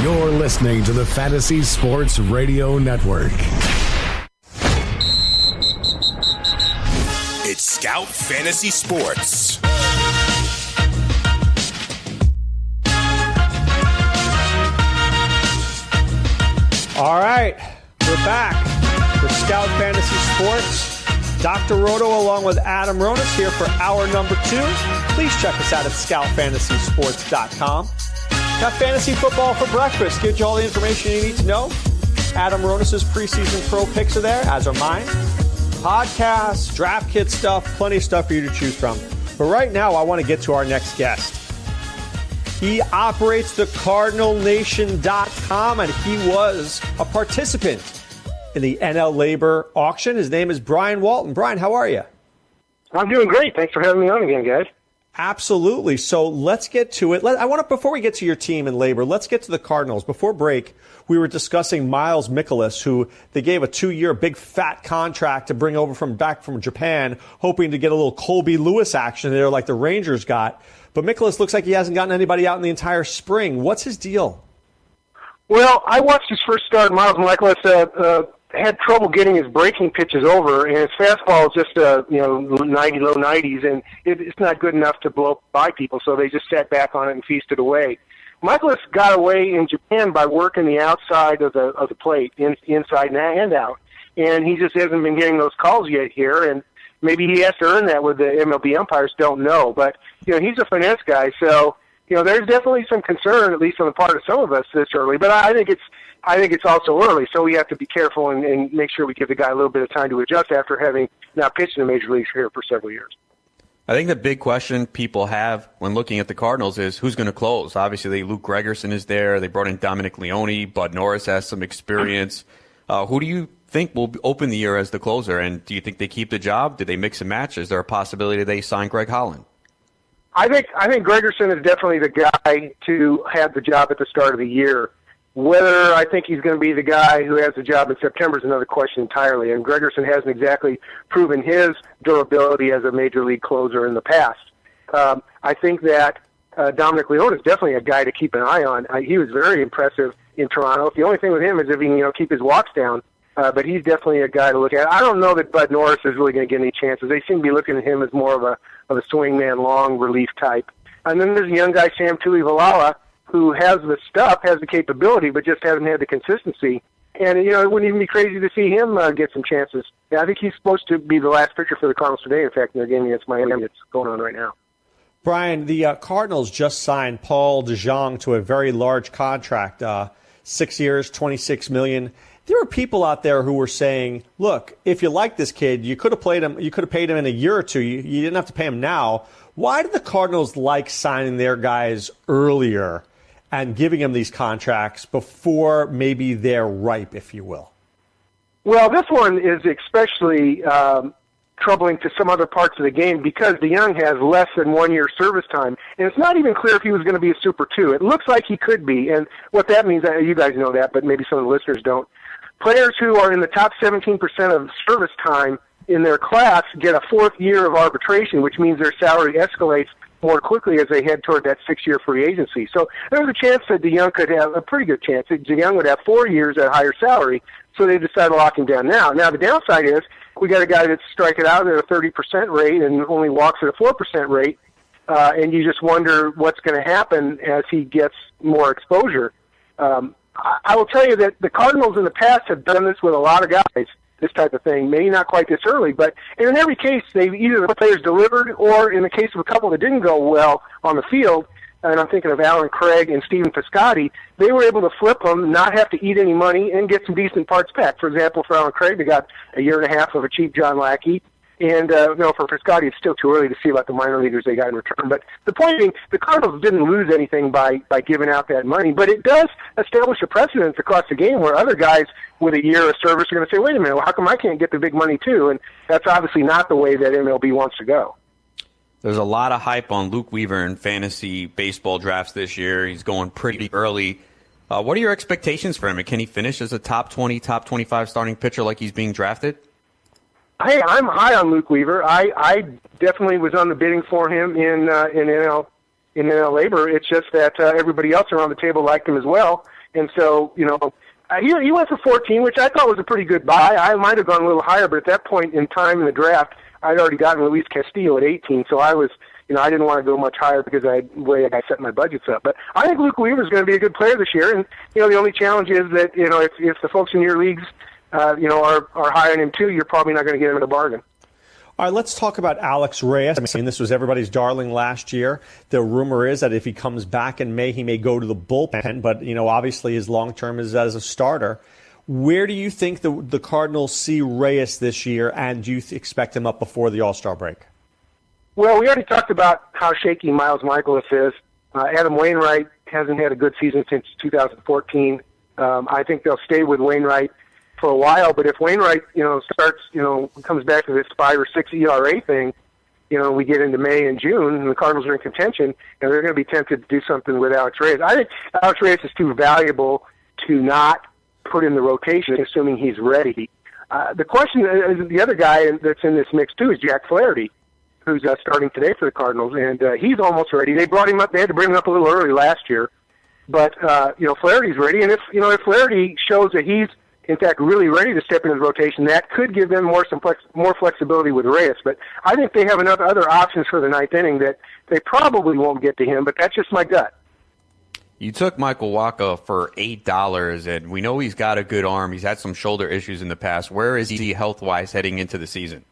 You're listening to the Fantasy Sports Radio Network. It's Scout Fantasy Sports. All right, we're back for Scout Fantasy Sports. Dr. Roto along with Adam Ronis here for hour number 2. Please check us out at scoutfantasysports.com. Got fantasy football for breakfast. Gives you all the information you need to know. Adam Ronis' preseason pro picks are there, as are mine. Podcasts, draft kit stuff, plenty of stuff for you to choose from. But right now, I want to get to our next guest. He operates the CardinalNation.com, and he was a participant in the LABR auction. His name is Brian Walton. Brian, how are you? I'm doing great. Thanks for having me on again, guys. Absolutely. So let's get to it. Before we get to your team in LABR, let's get to the Cardinals. Before break, we were discussing Miles Mikolas, who they gave a 2-year big fat contract to bring over back from Japan, hoping to get a little Colby Lewis action there like the Rangers got. But Mikolas looks like he hasn't gotten anybody out in the entire spring. What's his deal? Well, I watched his first start. Miles Mikolas had trouble getting his breaking pitches over, and his fastball is just low 90s, and it's not good enough to blow by people, so they just sat back on it and feasted away. Mikolas got away in Japan by working the outside of the plate, inside and out, and he just hasn't been getting those calls yet here, and maybe he has to earn that with the MLB umpires, don't know, but he's a finesse guy, so there's definitely some concern, at least on the part of some of us this early, but I think it's also early, so we have to be careful and make sure we give the guy a little bit of time to adjust after having now pitched in the major leagues here for several years. I think the big question people have when looking at the Cardinals is who's going to close. Obviously, Luke Gregerson is there. They brought in Dominic Leone. Bud Norris has some experience. Who do you think will open the year as the closer, and do you think they keep the job? Do they mix and match? Is there a possibility they sign Greg Holland? I think Gregerson is definitely the guy to have the job at the start of the year. Whether I think he's going to be the guy who has the job in September is another question entirely. And Gregerson hasn't exactly proven his durability as a major league closer in the past. I think that Dominic Leone is definitely a guy to keep an eye on. He was very impressive in Toronto. The only thing with him is if he can keep his walks down. But he's definitely a guy to look at. I don't know that Bud Norris is really going to get any chances. They seem to be looking at him as more of a swingman, long relief type. And then there's a young guy, Sam Tuivailala, who has the stuff, has the capability, but just hasn't had the consistency. And, it wouldn't even be crazy to see him get some chances. Yeah, I think he's supposed to be the last pitcher for the Cardinals today, in fact, in their game against Miami that's going on right now. Brian, the Cardinals just signed Paul DeJong to a very large contract, 6 years, $26 million. There were people out there who were saying, look, if you like this kid, you could have paid him in a year or two. You didn't have to pay him now. Why do the Cardinals like signing their guys earlier and giving them these contracts before maybe they're ripe, if you will? Well, this one is especially troubling to some other parts of the game because DeJong has less than 1 year service time. And it's not even clear if he was going to be a Super 2. It looks like he could be. And what that means, you guys know that, but maybe some of the listeners don't. Players who are in the top 17% of service time in their class get a 4th year of arbitration, which means their salary escalates more quickly as they head toward that 6-year free agency. So there's a chance that DeJong could have a pretty good chance that DeJong would have 4 years at a higher salary, so they decided to lock him down now. Now, the downside is we got a guy that's striking out at a 30% rate and only walks at a 4% rate, and you just wonder what's going to happen as he gets more exposure. I will tell you that the Cardinals in the past have done this with a lot of guys, this type of thing. Maybe not quite this early, but in every case, they've either the players delivered or in the case of a couple that didn't go well on the field, and I'm thinking of Alan Craig and Stephen Piscotty, they were able to flip them, not have to eat any money, and get some decent parts back. For example, for Alan Craig, they got a year and a half of a cheap John Lackey. And, for Piscotty, it's still too early to see about the minor leaguers they got in return. But the point being, the Cardinals didn't lose anything by giving out that money. But it does establish a precedent across the game where other guys with a year of service are going to say, wait a minute, how come I can't get the big money too? And that's obviously not the way that MLB wants to go. There's a lot of hype on Luke Weaver in fantasy baseball drafts this year. He's going pretty early. What are your expectations for him? And can he finish as a top 20, top 25 starting pitcher like he's being drafted? Hey, I'm high on Luke Weaver. I definitely was on the bidding for him in NL LABR. It's just that everybody else around the table liked him as well, And so, he went for 14, which I thought was a pretty good buy. I might have gone a little higher, but at that point in time in the draft, I'd already gotten Luis Castillo at 18, so I was, I didn't want to go much higher because the way I set my budgets up. But I think Luke Weaver's going to be a good player this year, and, the only challenge is that, if the folks in your leagues, are hiring him too, you're probably not going to get him at a bargain. All right, let's talk about Alex Reyes. I mean, this was everybody's darling last year. The rumor is that if he comes back in May, he may go to the bullpen, but, obviously his long-term is as a starter. Where do you think the Cardinals see Reyes this year, and do you expect him up before the All-Star break? Well, we already talked about how shaky Miles Michaelis is. Adam Wainwright hasn't had a good season since 2014. I think they'll stay with Wainwright for a while, but if Wainwright, starts, comes back to this 5 or 6 ERA thing, we get into May and June, and the Cardinals are in contention, and they're going to be tempted to do something with Alex Reyes. I think Alex Reyes is too valuable to not put in the rotation, assuming he's ready. The question, the other guy that's in this mix too is Jack Flaherty, who's starting today for the Cardinals, and he's almost ready. They brought him up; they had to bring him up a little early last year, but Flaherty's ready, and if Flaherty shows that he's in fact really ready to step into the rotation, that could give them more flexibility with Reyes. But I think they have enough other options for the ninth inning that they probably won't get to him. But that's just my gut. You took Michael Wacha for $8, and we know he's got a good arm. He's had some shoulder issues in the past. Where is he health-wise heading into the season?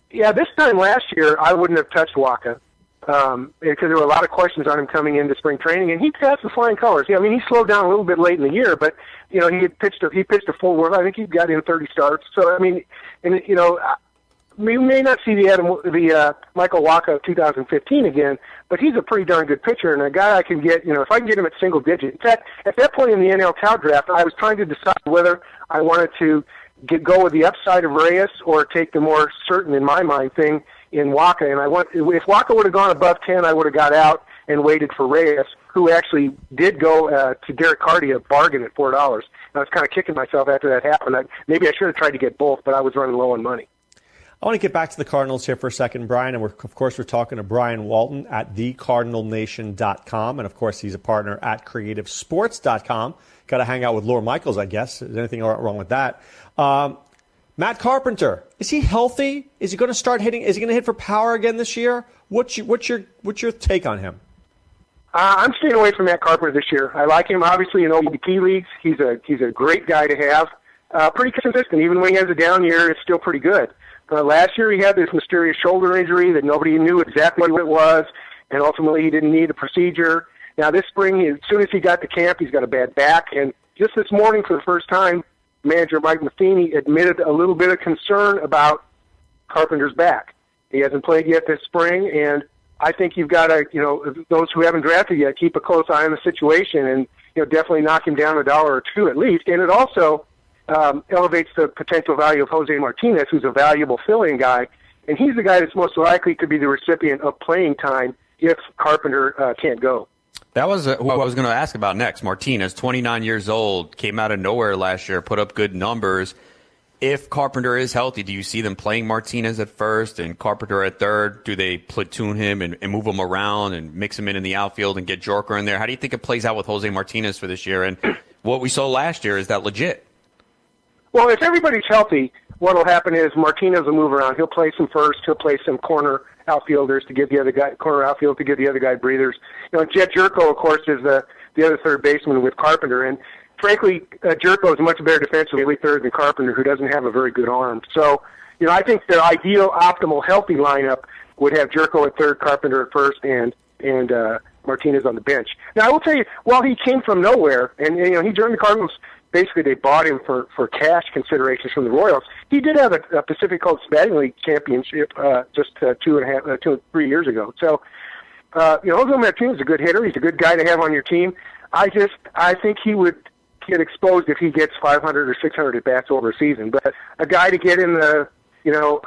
Yeah, this time last year, I wouldn't have touched Wacha because there were a lot of questions on him coming into spring training, and he passed the flying colors. Yeah, I mean, he slowed down a little bit late in the year, but he had pitched a full worth. I think he got in 30 starts. So I mean, and we may not see the Michael Wacha of 2015 again, but he's a pretty darn good pitcher and a guy I can get. If I can get him at single digit. In fact, at that point in the NL Cal draft, I was trying to decide whether I wanted to go with the upside of Reyes or take the more certain, in my mind, thing in Wacha. And if Wacha would have gone above 10, I would have got out and waited for Reyes, who actually did go to Derek Carty a bargain at $4. I was kind of kicking myself after that happened. Maybe I should have tried to get both, but I was running low on money. I want to get back to the Cardinals here for a second, Brian, and we're talking to Brian Walton at thecardinalnation.com, and of course he's a partner at creativesports.com. Got to hang out with Laura Michaels, I guess. Is anything wrong with that? Matt Carpenter, is he healthy? Is he going to start hitting? Is he going to hit for power again this year? What's your take on him? I'm staying away from Matt Carpenter this year. I like him, obviously, in OBP leagues. He's a great guy to have. Pretty consistent. Even when he has a down year, it's still pretty good. Last year, he had this mysterious shoulder injury that nobody knew exactly what it was, and ultimately he didn't need a procedure. Now, this spring, as soon as he got to camp, he's got a bad back. And just this morning, for the first time, manager Mike Matheny admitted a little bit of concern about Carpenter's back. He hasn't played yet this spring, and I think you've got to, those who haven't drafted yet, keep a close eye on the situation and, definitely knock him down $1 or $2 at least. And it also elevates the potential value of Jose Martinez, who's a valuable fill-in guy, and he's the guy that's most likely to be the recipient of playing time if Carpenter can't go. That was who I was going to ask about next. Martinez, 29 years old, came out of nowhere last year, put up good numbers. If Carpenter is healthy, do you see them playing Martinez at first and Carpenter at third? Do they platoon him and move him around and mix him in the outfield and get Jorker in there? How do you think it plays out with Jose Martinez for this year? And what we saw last year, is that legit? Well, if everybody's healthy, what will happen is Martinez will move around. He'll play some first. He'll play some corner outfielders to give the other guy breathers. Jet Jerko, of course, is the other third baseman with Carpenter, and frankly, Jerko is a much better defensively third than Carpenter, who doesn't have a very good arm. So, I think the ideal, optimal, healthy lineup would have Jerko at third, Carpenter at first, and Martinez on the bench. Now, I will tell you, while he came from nowhere, and he joined the Cardinals. Basically, they bought him for cash considerations from the Royals. He did have a Pacific Coast Batting League championship just 3 years ago. So, Jose Martinez is a good hitter. He's a good guy to have on your team. I think he would get exposed if he gets 500 or 600 at bats over a season. But a guy to get in the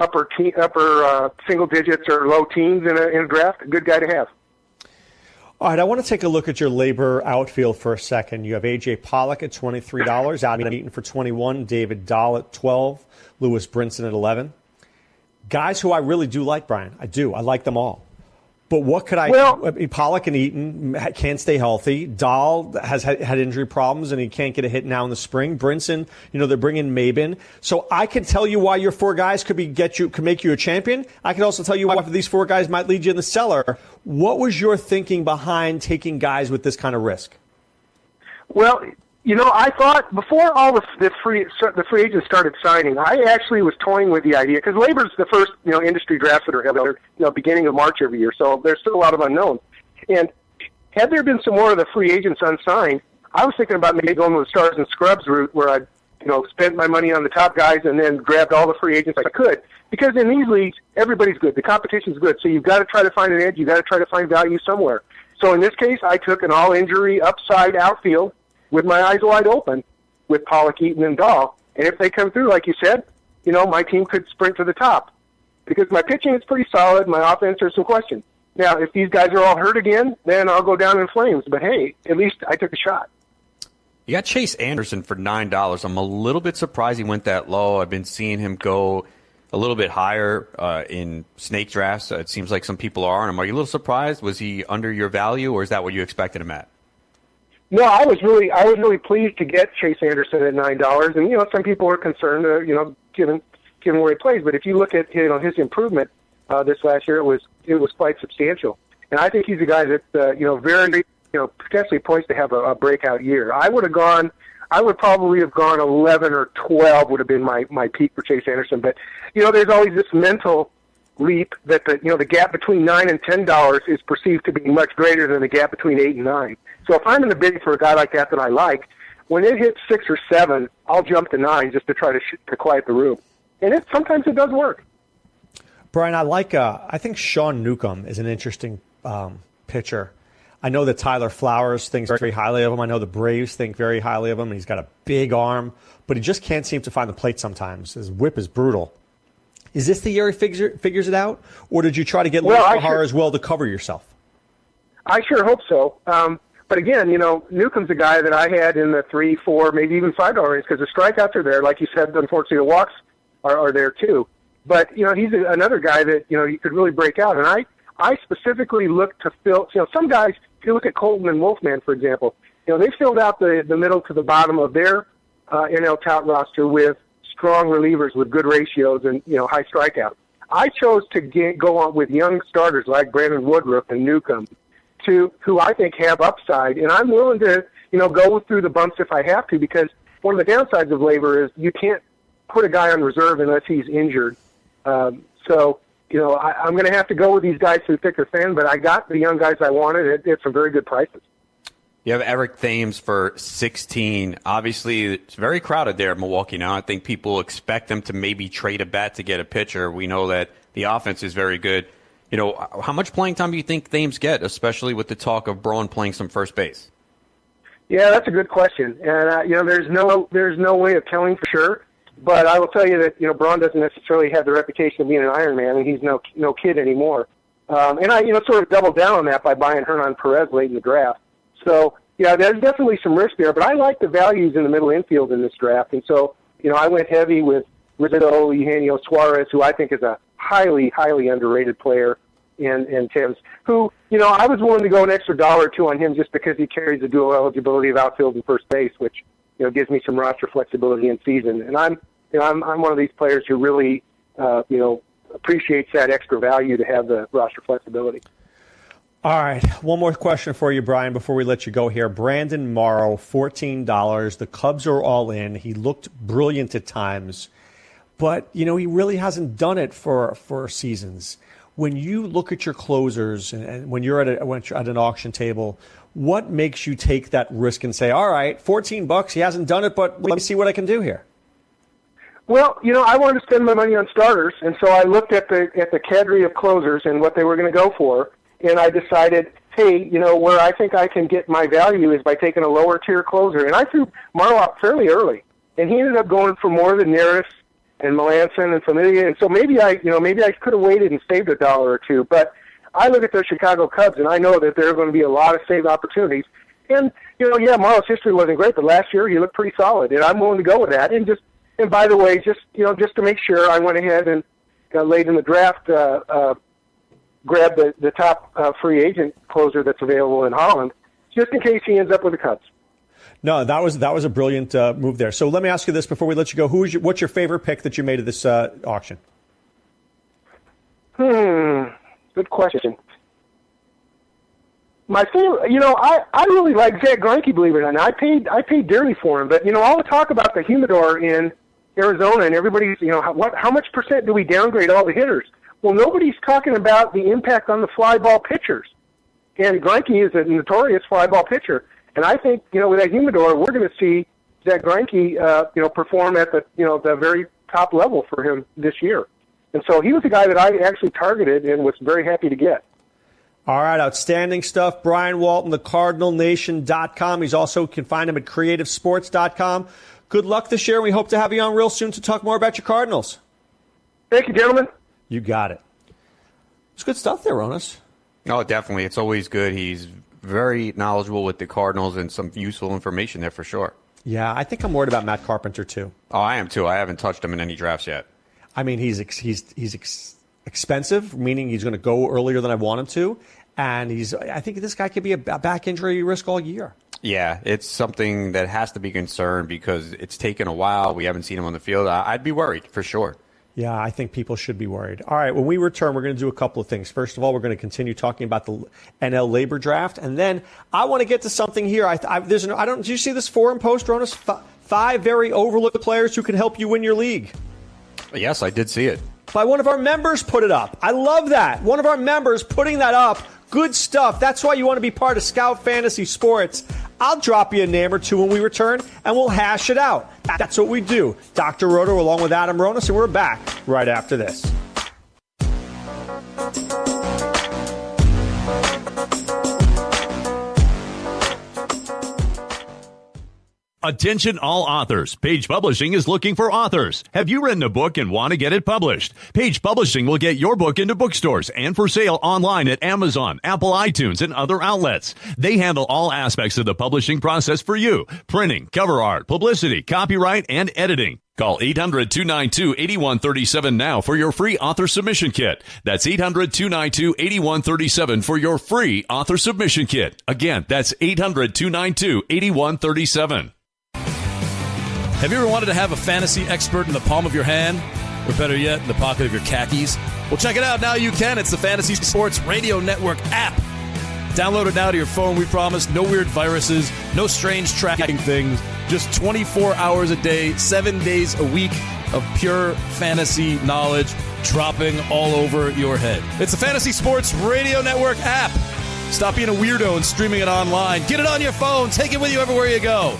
upper single digits or low teens in a draft, a good guy to have. All right, I want to take a look at your LABR outfield for a second. You have A.J. Pollock at $23, Adam Eaton for $21, David Dahl at $12, Lewis Brinson at $11. Guys who I really do like, Brian. I do. I like them all. But what could Pollock and Eaton can't stay healthy. Dahl has had injury problems, and he can't get a hit now in the spring. Brinson, they're bringing Mabin. So I can tell you why your four guys could make you a champion. I can also tell you why these four guys might lead you in the cellar. What was your thinking behind taking guys with this kind of risk? Well, I thought before all the free agents started signing, I actually was toying with the idea because LABR's the first industry drafts that are held beginning of March every year, so there's still a lot of unknowns. And had there been some more of the free agents unsigned, I was thinking about maybe going with the stars and scrubs route where I spent my money on the top guys and then grabbed all the free agents I could. Because in these leagues, everybody's good. The competition's good, so you've got to try to find an edge. You've got to try to find value somewhere. So in this case, I took an all-injury upside outfield with my eyes wide open with Pollock, Eaton, and Dahl. And if they come through, like you said, my team could sprint to the top. Because my pitching is pretty solid. My offense, there's some questions. Now, if these guys are all hurt again, then I'll go down in flames. But, hey, at least I took a shot. You got Chase Anderson for $9. I'm a little bit surprised he went that low. I've been seeing him go a little bit higher in snake drafts. It seems like some people are on him. Are you a little surprised? Was he under your value, or is that what you expected him at? No, I was really pleased to get Chase Anderson at $9, and some people are concerned, given where he plays. But if you look at his improvement this last year, it was quite substantial, and I think he's a guy that very potentially poised to have a breakout year. I would probably have gone 11 or 12 would have been my peak for Chase Anderson. But there's always this mental leap that the gap between $9 and $10 is perceived to be much greater than the gap between 8 and 9. So if I'm in the bidding for a guy like that I like, when it hits 6 or 7, I'll jump to 9 just to try to quiet the room. And sometimes it does work. Brian, I think Sean Newcomb is an interesting pitcher. I know that Tyler Flowers thinks very highly of him. I know the Braves think very highly of him. He's got a big arm, but he just can't seem to find the plate sometimes. His whip is brutal. Is this the year he figures it out, or did you try to get Lahar as well to cover yourself? I sure hope so. But again, Newcomb's a guy that I had in the $3, $4, maybe even $5 range because the strikeouts are there. Like you said, unfortunately, the walks are there too. But he's another guy that you could really break out. And I specifically look to fill. Some guys, if you look at Colton and Wolfman, for example, they filled out the middle to the bottom of their NL tout roster with strong relievers with good ratios and high strikeouts. I chose to go on with young starters like Brandon Woodruff and Newcomb, who I think have upside, and I'm willing to go through the bumps if I have to, because one of the downsides of LABR is you can't put a guy on reserve unless he's injured. I'm going to have to go with these guys through thick or thin, but I got the young guys I wanted at some very good prices. You have Eric Thames for 16. Obviously, it's very crowded there in Milwaukee now. I think people expect them to maybe trade a bat to get a pitcher. We know that the offense is very good. How much playing time do you think Thames get, especially with the talk of Braun playing some first base? Yeah, that's a good question. And, there's no way of telling for sure. But I will tell you that, Braun doesn't necessarily have the reputation of being an Iron Man, and he's no kid anymore. And I, sort of doubled down on that by buying Hernan Perez late in the draft. So, there's definitely some risk there, but I like the values in the middle infield in this draft. And so, I went heavy with Rizzo, Eugenio Suarez, who I think is a highly, highly underrated player, and Thames, who, I was willing to go an extra $1 or $2 on him just because he carries the dual eligibility of outfield and first base, which, gives me some roster flexibility in season. And I'm one of these players who really, appreciates that extra value to have the roster flexibility. All right, one more question for you, Brian, before we let you go here. Brandon Morrow, $14. The Cubs are all in. He looked brilliant at times, but, he really hasn't done it for seasons. When you look at your closers and when you're at an auction table, what makes you take that risk and say, all right, $14, he hasn't done it, but let me see what I can do here? Well, I wanted to spend my money on starters, and so I looked at the cadre of closers and what they were going to go for, and I decided, hey, where I think I can get my value is by taking a lower tier closer. And I threw Morrow out fairly early, and he ended up going for more than Neris and Melanson and Familia. And so maybe I could have waited and saved $1 or $2. But I look at the Chicago Cubs, and I know that there are going to be a lot of save opportunities. And Morrow's history wasn't great, but last year he looked pretty solid, and I'm willing to go with that. And by the way, just to make sure, I went ahead and late in the draft grab the top free agent closer that's available in Holland, just in case he ends up with the Cubs. No, that was a brilliant move there. So let me ask you this before we let you go: what's your favorite pick that you made of this auction? Good question. My favorite, I really like Zach Greinke, believe it or not. I paid dearly for him, but all the talk about the humidor in Arizona and everybody's, how much percent do we downgrade all the hitters? Well, nobody's talking about the impact on the fly ball pitchers, and Greinke is a notorious fly ball pitcher. And I think, with that humidor, we're going to see Zach Greinke, perform at the very top level for him this year. And so he was a guy that I actually targeted and was very happy to get. All right, outstanding stuff. Brian Walton, thecardinalnation.com. He's also, you can find him at creativesports.com. Good luck this year. We hope to have you on real soon to talk more about your Cardinals. Thank you, gentlemen. You got it. It's good stuff there, Ronis. Oh, definitely. It's always good. He's very knowledgeable with the Cardinals and some useful information there for sure. Yeah, I think I'm worried about Matt Carpenter, too. Oh, I am, too. I haven't touched him in any drafts yet. I mean, he's expensive, meaning he's going to go earlier than I want him to. And I think this guy could be a back injury risk all year. Yeah, it's something that has to be concerned because it's taken a while. We haven't seen him on the field. I'd be worried for sure. Yeah, I think people should be worried. All right, when we return, we're going to do a couple of things. First of all, we're going to continue talking about the NL labor draft. And then I want to get to something here. Do you see this forum post, Ronis? 5 very overlooked players who can help you win your league. Yes, I did see it. By one of our members put it up. I love that. One of our members putting that up. Good stuff. That's why you want to be part of Scout Fantasy Sports. I'll drop you a name or two when we return, and we'll hash it out. That's what we do. Dr. Roto along with Adam Ronis, and we're back right after this. Attention all authors. Page Publishing is looking for authors. Have you written a book and want to get it published? Page Publishing will get your book into bookstores and for sale online at Amazon, Apple iTunes, and other outlets. They handle all aspects of the publishing process for you. Printing, cover art, publicity, copyright, and editing. Call 800-292-8137 now for your free author submission kit. That's 800-292-8137 for your free author submission kit. Again, that's 800-292-8137. Have you ever wanted to have a fantasy expert in the palm of your hand? Or better yet, in the pocket of your khakis? Well, check it out. Now you can. It's the Fantasy Sports Radio Network app. Download it now to your phone, we promise. No weird viruses, no strange tracking things. Just 24 hours a day, 7 days a week of pure fantasy knowledge dropping all over your head. It's the Fantasy Sports Radio Network app. Stop being a weirdo and streaming it online. Get it on your phone. Take it with you everywhere you go.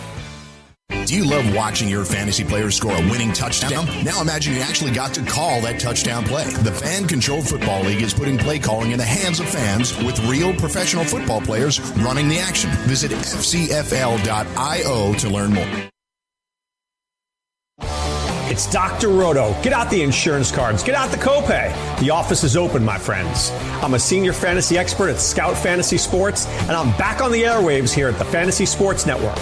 Do you love watching your fantasy players score a winning touchdown? Now imagine you actually got to call that touchdown play. The Fan-Controlled Football League is putting play calling in the hands of fans with real professional football players running the action. Visit fcfl.io to learn more. It's Dr. Roto. Get out the insurance cards. Get out the copay. The office is open, my friends. I'm a senior fantasy expert at Scout Fantasy Sports, and I'm back on the airwaves here at the Fantasy Sports Network.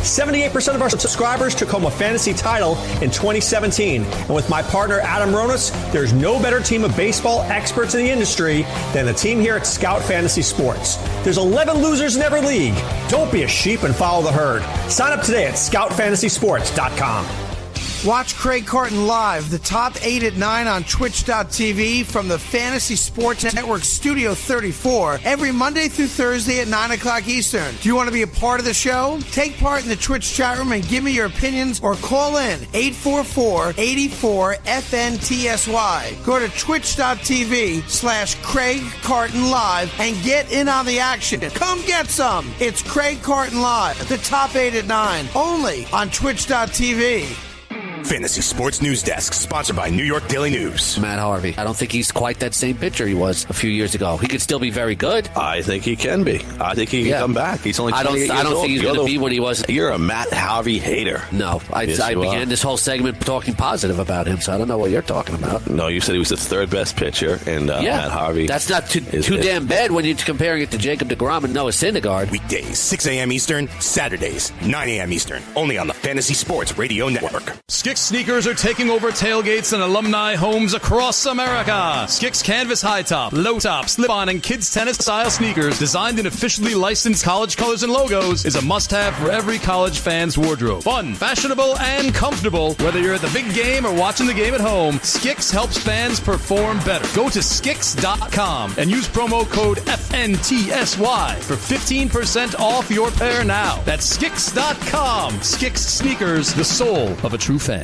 78% of our subscribers took home a fantasy title in 2017. And with my partner, Adam Ronis, there's no better team of baseball experts in the industry than the team here at Scout Fantasy Sports. There's 11 losers in every league. Don't be a sheep and follow the herd. Sign up today at scoutfantasysports.com. Watch Craig Carton live, the top 8 at 9 on Twitch.tv from the Fantasy Sports Network Studio 34 every Monday through Thursday at 9 o'clock Eastern. Do you want to be a part of the show? Take part in the Twitch chat room and give me your opinions or call in 844-84-FNTSY. Go to Twitch.tv/Craig Carton Live and get in on the action. Come get some. It's Craig Carton Live, the top 8 at 9, only on Twitch.tv. Fantasy Sports News Desk, sponsored by New York Daily News. Matt Harvey. I don't think he's quite that same pitcher he was a few years ago. He could still be very good. I think he can be. I think he can come back. He's only 28 years old. I don't think he's going to be what he was. You're a Matt Harvey hater. No. I began this whole segment talking positive about him, so I don't know what you're talking about. No, you said he was the third best pitcher, and Matt Harvey. That's not too damn bad when you're comparing it to Jacob deGrom and Noah Syndergaard. Weekdays, 6 a.m. Eastern, Saturdays, 9 a.m. Eastern, only on the Fantasy Sports Radio Network. Skip Skix sneakers are taking over tailgates and alumni homes across America. Skix canvas high top, low top, slip-on, and kids tennis-style sneakers designed in officially licensed college colors and logos is a must-have for every college fan's wardrobe. Fun, fashionable, and comfortable. Whether you're at the big game or watching the game at home, Skix helps fans perform better. Go to Skix.com and use promo code FNTSY for 15% off your pair now. That's Skix.com. Skix sneakers, the soul of a true fan.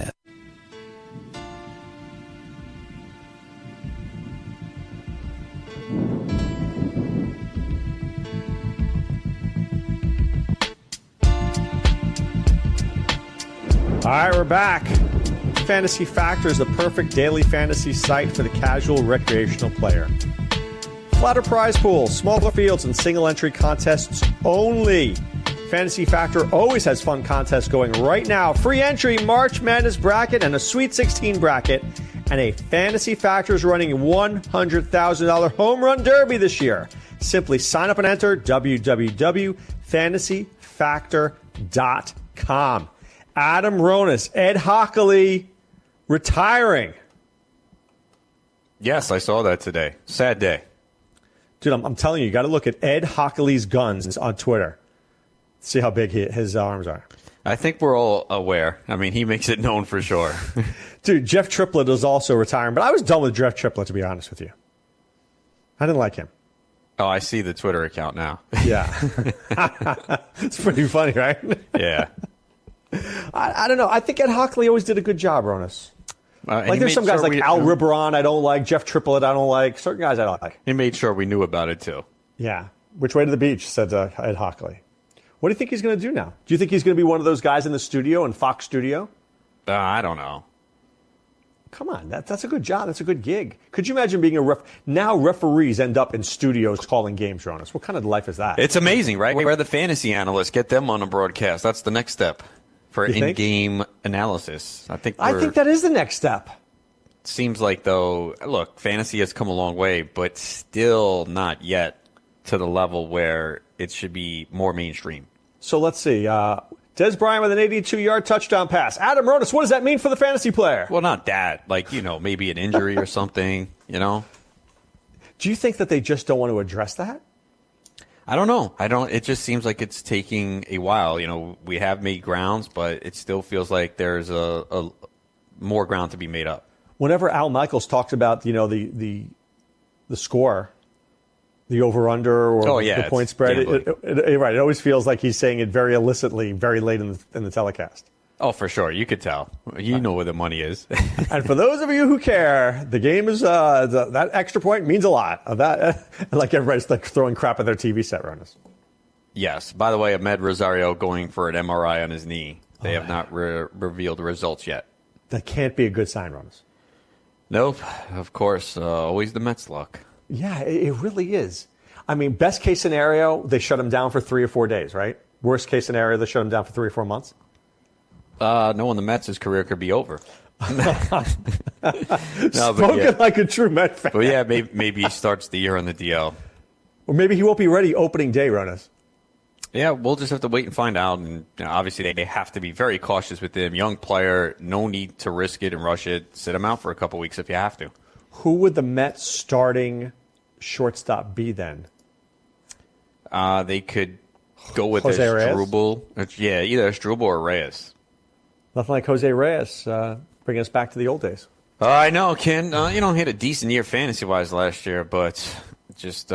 All right, we're back. Fantasy Factor is the perfect daily fantasy site for the casual recreational player. Flatter prize pools, smaller fields, and single-entry contests only. Fantasy Factor always has fun contests going right now. Free entry, March Madness bracket, and a Sweet 16 bracket. And a Fantasy Factor is running a $100,000 home run derby this year. Simply sign up and enter www.fantasyfactor.com. Adam Ronis, Ed Hockley retiring. Yes, I saw that today. Sad day. Dude, I'm telling you got to look at Ed Hockley's guns on Twitter. See how big his arms are. I think we're all aware. I mean, he makes it known for sure. Dude, Jeff Triplett is also retiring, but I was done with Jeff Triplett, to be honest with you. I didn't like him. Oh, I see the Twitter account now. Yeah. It's pretty funny, right? Yeah. I don't know. I think Ed Hockley always did a good job, Ronis. Like there's some guys like Al Riberon I don't like, Jeff Triplett I don't like, certain guys I don't like. He made sure we knew about it, too. Yeah. Which way to the beach, said Ed Hockley. What do you think he's going to do now? Do you think he's going to be one of those guys in the studio, in Fox Studio? I don't know. Come on, that's a good job. That's a good gig. Could you imagine being a ref? Now referees end up in studios calling games, Jonas. What kind of life is that? It's amazing, right? Where the fantasy analysts get them on a broadcast. That's the next step for in-game analysis. I think that is the next step. Seems like, though, look, fantasy has come a long way, but still not yet to the level where it should be more mainstream. So let's see. Des Bryant with an 82-yard touchdown pass. Adam Ronis, what does that mean for the fantasy player? Well, not that. Like, maybe an injury or something, Do you think that they just don't want to address that? I don't know. It just seems like it's taking a while. We have made grounds, but it still feels like there's a more ground to be made up. Whenever Al Michaels talks about, the score, the over-under or the point spread, it always feels like he's saying it very illicitly, very late in the telecast. Oh, for sure. You could tell. You know where the money is. And for those of you who care, the game is that extra point means a lot. Like everybody's like throwing crap at their TV set, Ronis. Yes. By the way, Ahmed Rosario going for an MRI on his knee. They have not revealed the results yet. That can't be a good sign, Ronis. Nope. Of course. Always the Mets' luck. Yeah, it really is. I mean, best case scenario, they shut him down for 3 or 4 days, right? Worst case scenario, they shut him down for 3 or 4 months? No, in the Mets, his career could be over. Spoken like a true Met fan. But yeah, maybe he starts the year on the DL. Or maybe he won't be ready opening day, Ronis. Yeah, we'll just have to wait and find out. And obviously, they have to be very cautious with him. Young player, no need to risk it and rush it. Sit him out for a couple weeks if you have to. Who would the Mets starting shortstop be then? They could go with Asdrubal. Yeah, either Asdrubal or Reyes. Nothing like Jose Reyes bringing us back to the old days. I know, Ken. He had a decent year fantasy-wise last year, but just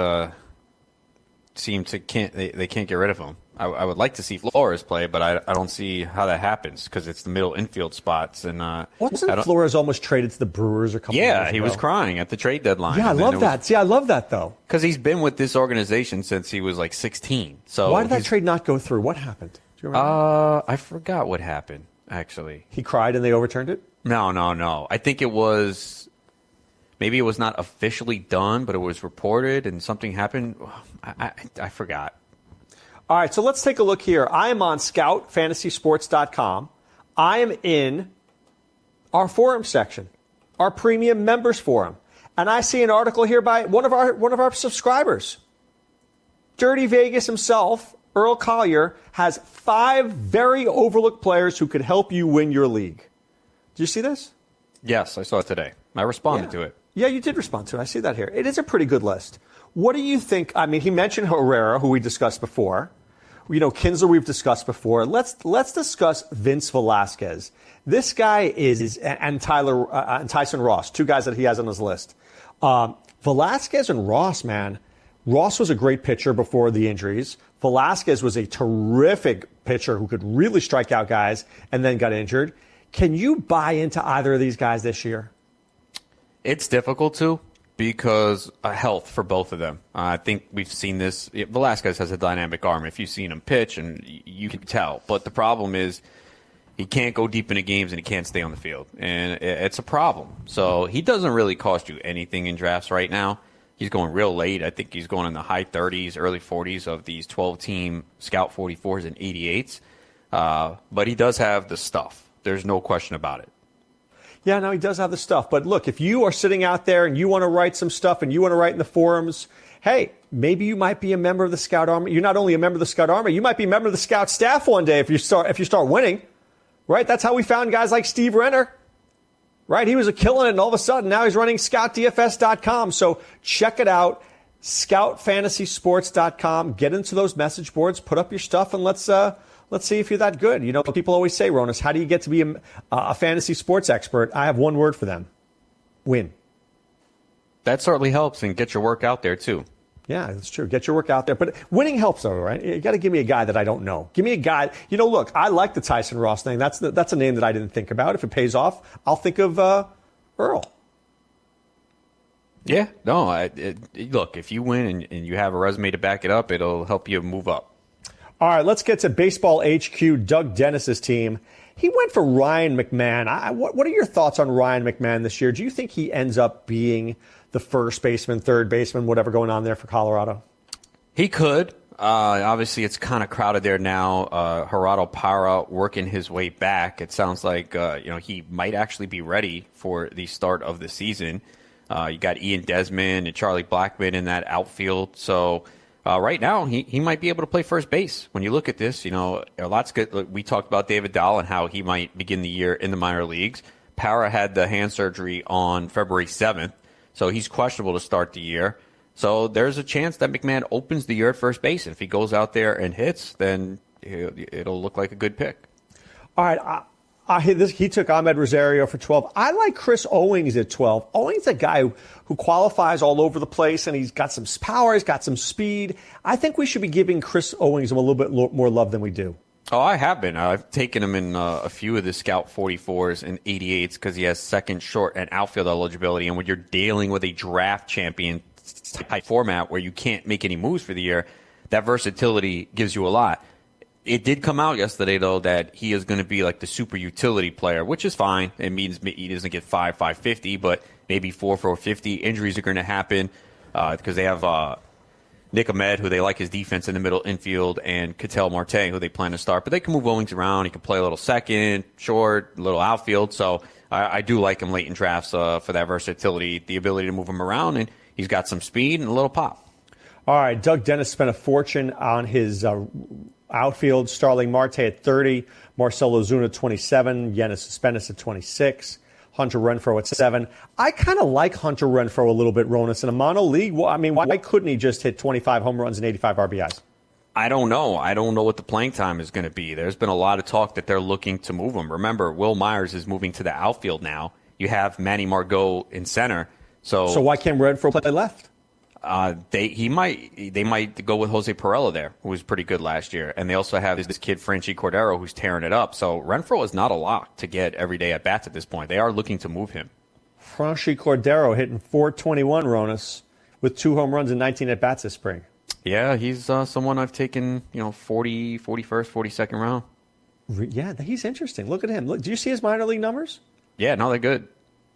seemed to they can't get rid of him. I would like to see Flores play, but I don't see how that happens because it's the middle infield spots. And wasn't Flores almost traded to the Brewers a couple years ago? Yeah, he was crying at the trade deadline. Yeah, I love that. I love that, though. Because he's been with this organization since he was like 16. So why did that trade not go through? What happened? Do you remember? I forgot what happened, actually. He cried and they overturned it? No. I think it was... Maybe it was not officially done, but it was reported and something happened. I forgot. All right, so let's take a look here. I am on scoutfantasysports.com. I am in our forum section, our premium members forum. And I see an article here by one of our subscribers. Dirty Vegas himself, Earl Collier, has 5 very overlooked players who could help you win your league. Did you see this? Yes, I saw it today. I responded to it. Yeah, you did respond to it. I see that here. It is a pretty good list. What do you think? I mean, he mentioned Herrera, who we discussed before. Kinsler we've discussed before. Let's discuss Vince Velasquez. This guy and Tyson Ross, two guys that he has on his list. Velasquez and Ross, man. Ross was a great pitcher before the injuries. Velasquez was a terrific pitcher who could really strike out guys and then got injured. Can you buy into either of these guys this year? It's difficult to because health for both of them. I think we've seen this. Velasquez has a dynamic arm. If you've seen him pitch, and you can tell. But the problem is he can't go deep into games and he can't stay on the field. And it's a problem. So he doesn't really cost you anything in drafts right now. He's going real late. I think he's going in the high 30s, early 40s of these 12-team Scout 44s and 88s. But he does have the stuff. There's no question about it. Yeah, no, he does have the stuff. But look, if you are sitting out there and you want to write some stuff and you want to write in the forums, hey, maybe you might be a member of the Scout Army. You're not only a member of the Scout Army, you might be a member of the Scout staff one day if you start winning. Right? That's how we found guys like Steve Renner. Right? He was killing it, and all of a sudden now he's running ScoutDFS.com. So check it out, ScoutFantasySports.com. Get into those message boards, put up your stuff, and let's see if you're that good. People always say, Ronis, how do you get to be a fantasy sports expert? I have one word for them: win. That certainly helps, and get your work out there too. Yeah, that's true. Get your work out there. But winning helps, though, right? You got to give me a guy that I don't know. Give me a guy. Look, I like the Tyson Ross name. That's a name that I didn't think about. If it pays off, I'll think of Earl. Yeah. No, look, if you win and you have a resume to back it up, it'll help you move up. All right, let's get to Baseball HQ, Doug Dennis's team. He went for Ryan McMahon. What are your thoughts on Ryan McMahon this year? Do you think he ends up being the first baseman, third baseman, whatever going on there for Colorado? He could. Obviously, it's kind of crowded there now. Gerardo Parra working his way back. It sounds like he might actually be ready for the start of the season. You got Ian Desmond and Charlie Blackmon in that outfield. So right now, he might be able to play first base. When you look at this, a lot's good. We talked about David Dahl and how he might begin the year in the minor leagues. Parra had the hand surgery on February 7th. So he's questionable to start the year. So there's a chance that McMahon opens the year at first base. And if he goes out there and hits, then it'll look like a good pick. All right. He took Ahmed Rosario for 12. I like Chris Owings at 12. Owings is a guy who qualifies all over the place, and he's got some power. He's got some speed. I think we should be giving Chris Owings a little bit more love than we do. Oh, I have been. I've taken him in a few of the Scout 44s and 88s because he has second, short, and outfield eligibility. And when you're dealing with a draft champion type format where you can't make any moves for the year, that versatility gives you a lot. It did come out yesterday, though, that he is going to be like the super utility player, which is fine. It means he doesn't get 550, but maybe 450. Injuries are going to happen because they have Nick Ahmed, who they like his defense in the middle infield, and Ketel Marte, who they plan to start. But they can move Owings around. He can play a little second, short, a little outfield. So I do like him late in drafts for that versatility, the ability to move him around, and he's got some speed and a little pop. All right, Doug Dennis spent a fortune on his outfield. Starling Marte at 30, Marcell Ozuna at 27, Yenis Cespedes at 26. Hunter Renfroe at 7. I kind of like Hunter Renfroe a little bit, Ronis. In a mono league, I mean, why couldn't he just hit 25 home runs and 85 RBIs? I don't know. I don't know what the playing time is going to be. There's been a lot of talk that they're looking to move him. Remember, Will Myers is moving to the outfield now. You have Manny Margot in center. So why can't Renfroe play left? They might go with Jose Perella there, who was pretty good last year. And they also have this kid, Franchi Cordero, who's tearing it up. So Renfroe is not a lock to get every day at bats at this point. They are looking to move him. Franchi Cordero hitting .421, Ronis, with 2 home runs and 19 at bats this spring. Yeah, he's someone I've taken, 40, 41st, 42nd round. Yeah, he's interesting. Look at him. Do you see his minor league numbers? Yeah, no, they're good.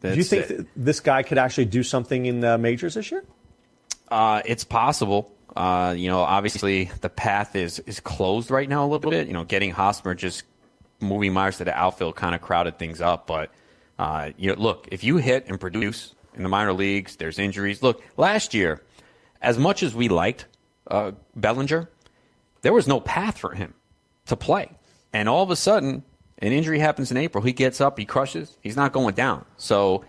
Do you think this guy could actually do something in the majors this year? It's possible. Obviously the path is closed right now a little bit. Getting Hosmer, just moving Myers to the outfield kind of crowded things up. But, look, if you hit and produce in the minor leagues, there's injuries. Look, last year, as much as we liked Bellinger, there was no path for him to play. And all of a sudden, An injury happens in April. He gets up, he crushes. He's not going down. So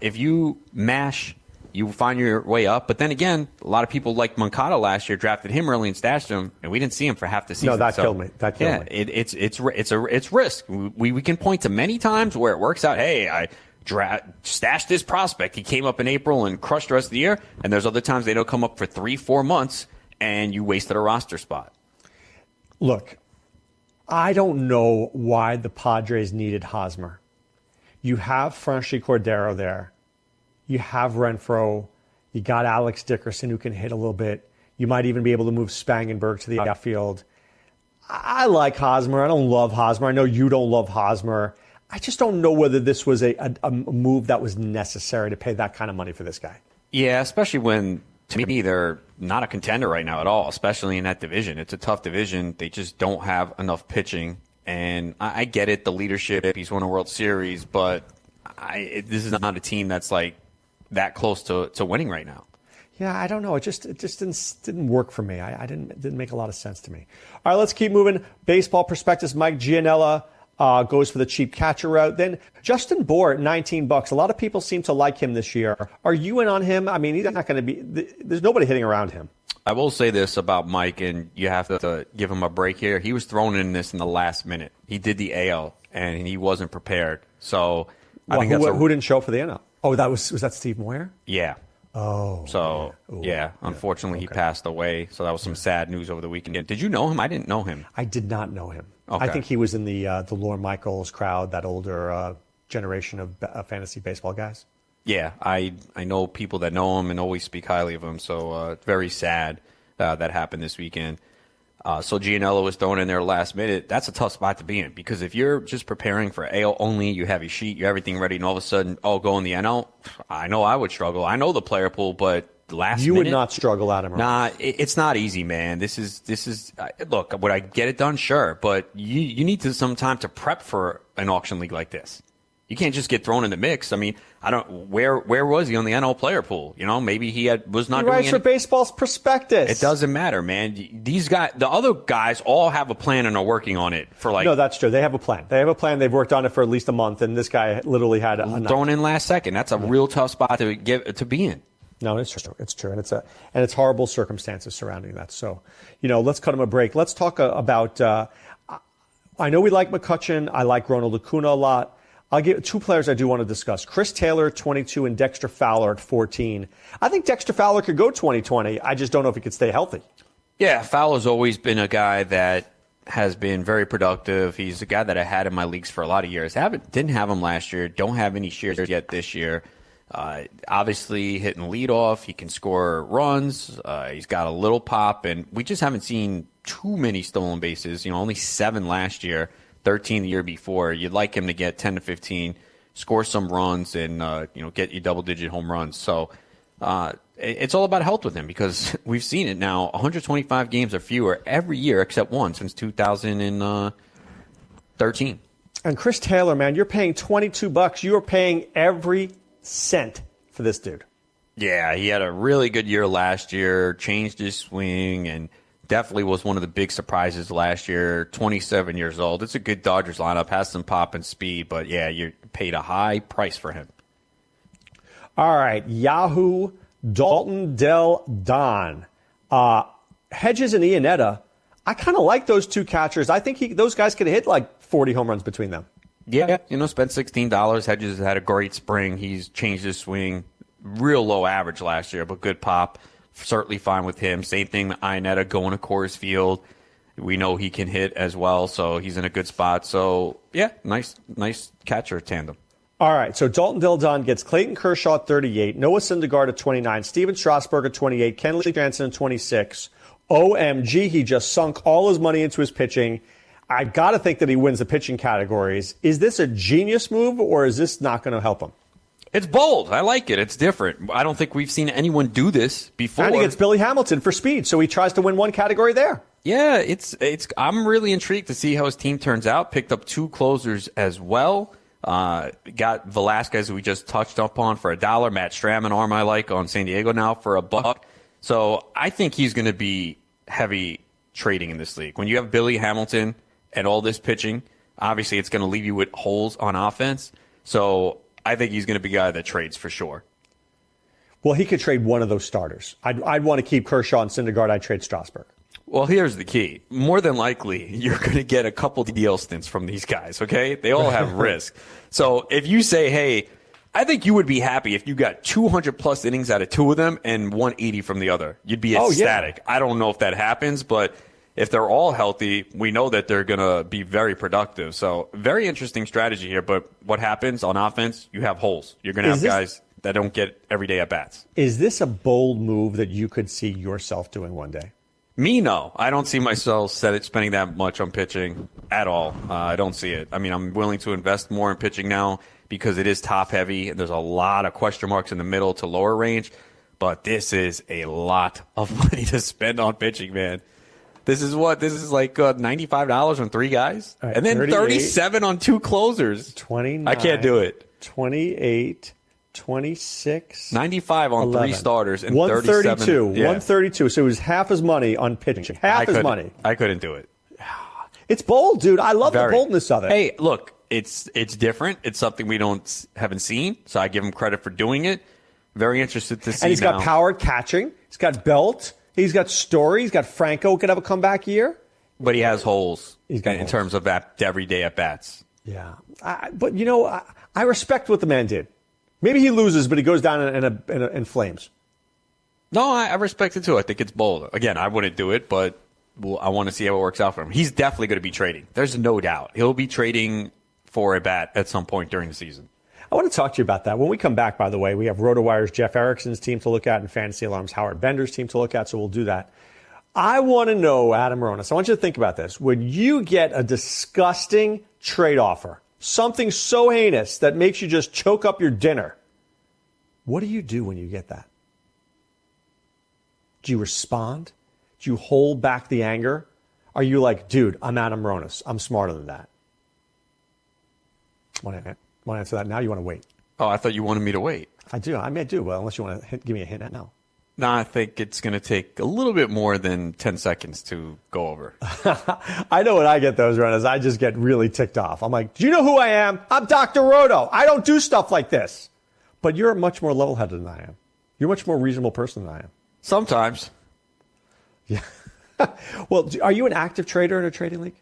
if you mash, you find your way up. But then again, a lot of people like Moncada last year drafted him early and stashed him, and we didn't see him for half the season. No, that killed me. That killed me. It's risk. We can point to many times where it works out. Hey, I stashed this prospect. He came up in April and crushed the rest of the year. And there's other times they don't come up for 3-4 months, and you wasted a roster spot. Look, I don't know why the Padres needed Hosmer. You have Franchy Cordero there. You have Renfroe. You got Alex Dickerson who can hit a little bit. You might even be able to move Spangenberg to the outfield. I like Hosmer. I don't love Hosmer. I know you don't love Hosmer. I just don't know whether this was a move that was necessary to pay that kind of money for this guy. Yeah, especially when, to me, they're not a contender right now at all, especially in that division. It's a tough division. They just don't have enough pitching. And I get it, the leadership. He's won a World Series, but this is not a team that's like that close to winning right now. Yeah, I don't know. It just didn't work for me. I didn't make a lot of sense to me. All right, let's keep moving. Baseball Prospectus, Mike Gianella goes for the cheap catcher route. Then Justin Bour at $19. A lot of people seem to like him this year. Are you in on him? I mean, he's not going to be. There's nobody hitting around him. I will say this about Mike, and you have to give him a break here. He was thrown in this in the last minute. He did the AL, and he wasn't prepared. So I think who didn't show up for the NL? Oh, was that Steve Moyer? Yeah. Oh. So, yeah, unfortunately, he passed away. So that was some sad news over the weekend. Did you know him? I didn't know him. I did not know him. Okay. I think he was in the Lorne Michaels crowd, that older generation of fantasy baseball guys. Yeah, I know people that know him and always speak highly of him. So very sad that happened this weekend. So Gianella was thrown in there last minute. That's a tough spot to be in, because if you're just preparing for AL only, you have your sheet, you have everything ready, and all of a sudden, go in the NL, I know I would struggle. I know the player pool, but last minute. You would not struggle, Adam. Nah, it's not easy, man. This is look, would I get it done? Sure. But you need some time to prep for an auction league like this. You can't just get thrown in the mix. I mean, where was he on the NL player pool? You know, maybe he was not. He writes for Baseball's Prospectus. It doesn't matter, man. These guys, the other guys, all have a plan and are working on it for No, that's true. They have a plan. They've worked on it for at least a month, and this guy literally had thrown in last second. That's a real tough spot to be in. No, it's true. It's true, and it's horrible circumstances surrounding that. So, let's cut him a break. Let's talk about. I know we like McCutchen. I like Ronald Acuna a lot. I'll give two players I do want to discuss. Chris Taylor at 22 and Dexter Fowler at 14. I think Dexter Fowler could go 2020. I just don't know if he could stay healthy. Yeah, Fowler's always been a guy that has been very productive. He's a guy that I had in my leagues for a lot of years. Didn't have him last year. Don't have any shares yet this year. Obviously hitting leadoff. He can score runs. He's got a little pop, and we just haven't seen too many stolen bases. Only 7 last year. 13 the year before. You'd like him to get 10 to 15, score some runs, and get you double-digit home runs. So it's all about health with him, because we've seen it now. 125 games or fewer every year except one since 2013. And Chris Taylor, man, you're paying $22. You are paying every cent for this dude. Yeah, he had a really good year last year, changed his swing, and definitely was one of the big surprises last year. 27 years old. It's a good Dodgers lineup. Has some pop and speed, but yeah, you paid a high price for him. All right, Yahoo, Dalton Del Don. Hedges and Iannetta. I kind of like those two catchers. I think those guys could hit like 40 home runs between them. Yeah, spent $16. Hedges had a great spring. He's changed his swing. Real low average last year, but good pop. Certainly fine with him. Same thing with Iannetta going to Coors Field. We know he can hit as well, so he's in a good spot. So, yeah, nice catcher tandem. All right, so Dalton Del Don gets Clayton Kershaw at 38, Noah Syndergaard at 29, Steven Strasburg at 28, Kenley Jansen at 26. OMG, he just sunk all his money into his pitching. I've got to think that he wins the pitching categories. Is this a genius move, or is this not going to help him? It's bold. I like it. It's different. I don't think we've seen anyone do this before. And he gets Billy Hamilton for speed, so he tries to win one category there. Yeah, I'm really intrigued to see how his team turns out. Picked up 2 closers as well. Got Velasquez, who we just touched up on, for $1. Matt Strahm, arm I like, on San Diego now for $1. So I think he's going to be heavy trading in this league. When you have Billy Hamilton and all this pitching, Obviously, it's going to leave you with holes on offense. So I think he's going to be a guy that trades for sure. Well, he could trade one of those starters. I'd want to keep Kershaw and Syndergaard. I'd trade Strasburg. Well, here's the key. More than likely, you're going to get a couple DL stints from these guys, okay? They all have risk. So if you say, hey, I think you would be happy if you got 200-plus innings out of two of them and 180 from the other. You'd be ecstatic. Yeah. I don't know if that happens, but if they're all healthy, we know that they're going to be very productive. So very interesting strategy here. But what happens on offense, you have holes. You're going to have guys that don't get everyday at-bats. Is this a bold move that you could see yourself doing one day? Me, no. I don't see myself spending that much on pitching at all. I don't see it. I mean, I'm willing to invest more in pitching now because it is top-heavy, and there's a lot of question marks in the middle to lower range. But this is a lot of money to spend on pitching, man. This is like $95 on three guys? Right, and then 37 on two closers. 29. I can't do it. 28. 26, 95 on 11. Three starters, and 132. 132. So it was half his money on pitching. Half his money. I couldn't do it. It's bold, dude. I love the boldness of it. Hey, look, it's different. It's something we haven't seen, so I give him credit for doing it. Very interested to see. And he's got power catching. He's got Belt. He's got Story. He's got Franco. Could have a comeback year. But he has holes in terms of everyday at bats. Yeah, but I respect what the man did. Maybe he loses, but he goes down in flames. No, I respect it too. I think it's bold. Again, I wouldn't do it, but I want to see how it works out for him. He's definitely going to be trading. There's no doubt. He'll be trading for a bat at some point during the season. I want to talk to you about that. When we come back, by the way, we have RotoWire's Jeff Erickson's team to look at and Fantasy Alarm's Howard Bender's team to look at, so we'll do that. I want to know, Adam Ronis, I want you to think about this. When you get a disgusting trade offer, something so heinous that makes you just choke up your dinner, what do you do when you get that? Do you respond? Do you hold back the anger? Are you like, dude, I'm Adam Ronis. I'm smarter than that? Want to answer that now? You want to wait? Oh, I thought you wanted me to wait. I do. I do. Well, unless you want to give me a hint now. No, I think it's going to take a little bit more than 10 seconds to go over. I know when I get those runners, I just get really ticked off. I'm like, do you know who I am? I'm Dr. Roto. I don't do stuff like this. But you're much more level-headed than I am. You're a much more reasonable person than I am. Sometimes. Yeah. Well, are you an active trader in a trading league?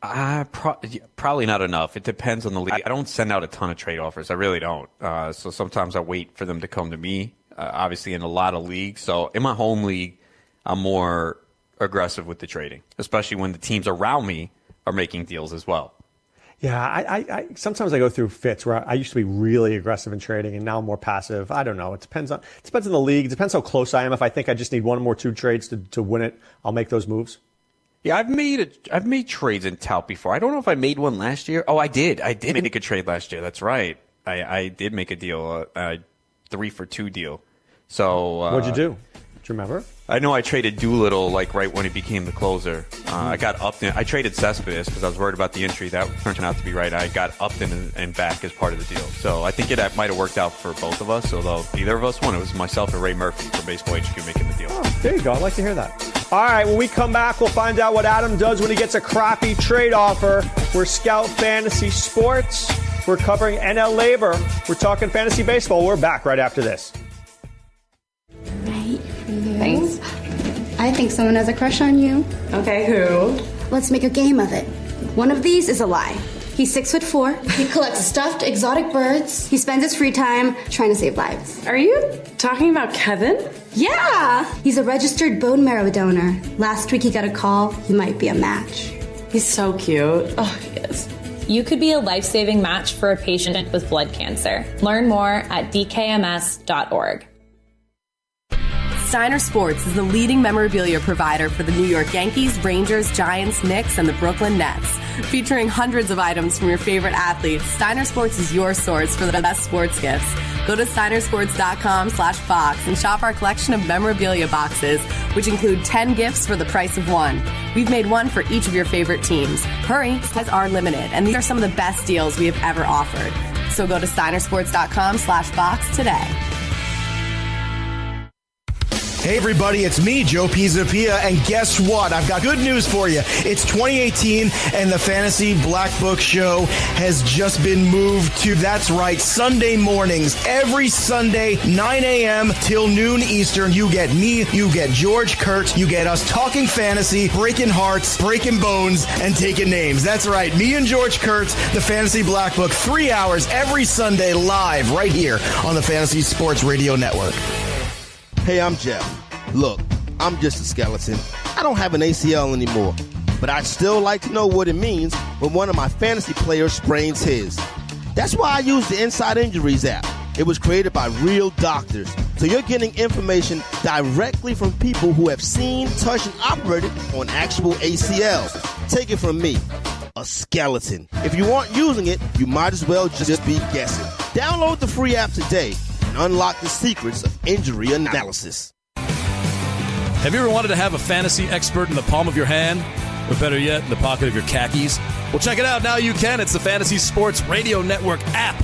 Probably not enough. It depends on the league. I don't send out a ton of trade offers. I really don't. So sometimes I wait for them to come to me. Obviously in a lot of leagues. So in my home league, I'm more aggressive with the trading, especially when the teams around me are making deals as well. Yeah, I sometimes I go through fits where I used to be really aggressive in trading and now I'm more passive. I don't know. It depends on the league. It depends how close I am. If I think I just need one or two trades to win it, I'll make those moves. Yeah, I've made trades in tout before. I don't know if I made one last year. Oh, I did. I did make a trade last year. That's right. I did make a deal. 3-for-2 deal. So what'd you do? Do you remember? I know I traded Doolittle right when he became the closer. I got Upton. I traded Cespedes because I was worried about the injury. That turned out to be right. I got Upton and back as part of the deal. So I think it might have worked out for both of us. Although neither of us won, it was myself and Ray Murphy from Baseball HQ making the deal. Oh, there you go. I'd like to hear that. All right, when we come back, we'll find out what Adam does when he gets a crappy trade offer. We're Scout Fantasy Sports. We're covering NL LABR. We're talking fantasy baseball. We're back right after this. Right for you. Thanks. I think someone has a crush on you. Okay, who? Let's make a game of it. One of these is a lie. He's 6'4". He collects stuffed exotic birds. He spends his free time trying to save lives. Are you talking about Kevin? Yeah! He's a registered bone marrow donor. Last week he got a call. He might be a match. He's so cute. Oh, he is. You could be a life-saving match for a patient with blood cancer. Learn more at dkms.org. Steiner Sports is the leading memorabilia provider for the New York Yankees, Rangers, Giants, Knicks, and the Brooklyn Nets. Featuring hundreds of items from your favorite athletes, Steiner Sports is your source for the best sports gifts. Go to steinersports.com/box and shop our collection of memorabilia boxes, which include 10 gifts for the price of one. We've made one for each of your favorite teams. Hurry, sets are limited, and these are some of the best deals we have ever offered. So go to steinersports.com/box today. Hey everybody, it's me, Joe Pizzapia, and guess what? I've got good news for you. It's 2018, and the Fantasy Black Book Show has just been moved to, that's right, Sunday mornings. Every Sunday, 9 a.m. till noon Eastern, you get me, you get George Kurtz, you get us talking fantasy, breaking hearts, breaking bones, and taking names. That's right, me and George Kurtz, the Fantasy Black Book, 3 hours every Sunday live right here on the Fantasy Sports Radio Network. Hey, I'm Jeff. Look, I'm just a skeleton. I don't have an ACL anymore, but I'd still like to know what it means when one of my fantasy players sprains his. That's why I use the Inside Injuries app. It was created by real doctors, so you're getting information directly from people who have seen, touched, and operated on actual ACLs. Take it from me, a skeleton. If you aren't using it, you might as well just be guessing. Download the free app today and unlock the secrets of injury analysis. Have you ever wanted to have a fantasy expert in the palm of your hand? Or better yet, in the pocket of your khakis? Well, check it out. Now you can. It's the Fantasy Sports Radio Network app.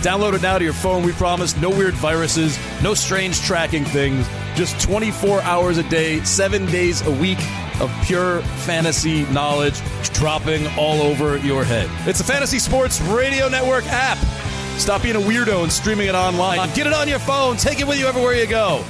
Download it now to your phone. We promise no weird viruses, no strange tracking things, just 24 hours a day, 7 days a week of pure fantasy knowledge dropping all over your head. It's the Fantasy Sports Radio Network app. Stop being a weirdo and streaming it online. Get it on your phone. Take it with you everywhere you go.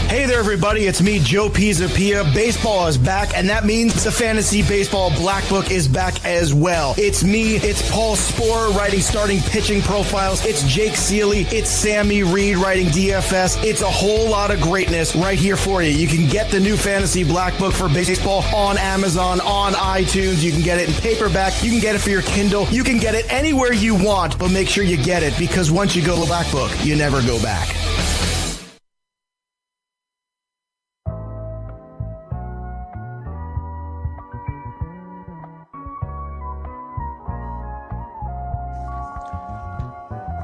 Hey there, everybody. It's me, Joe Pizzapia. Baseball is back, and that means the Fantasy Baseball Black Book is back as well. It's me. It's Paul Sporer writing starting pitching profiles. It's Jake Seeley. It's Sammy Reed writing DFS. It's a whole lot of greatness right here for you. You can get the new Fantasy Black Book for baseball on Amazon, on iTunes. You can get it in paperback. You can get it for your Kindle. You can get it anywhere you want, but make sure you get it, because once you go to the Black Book, you never go back.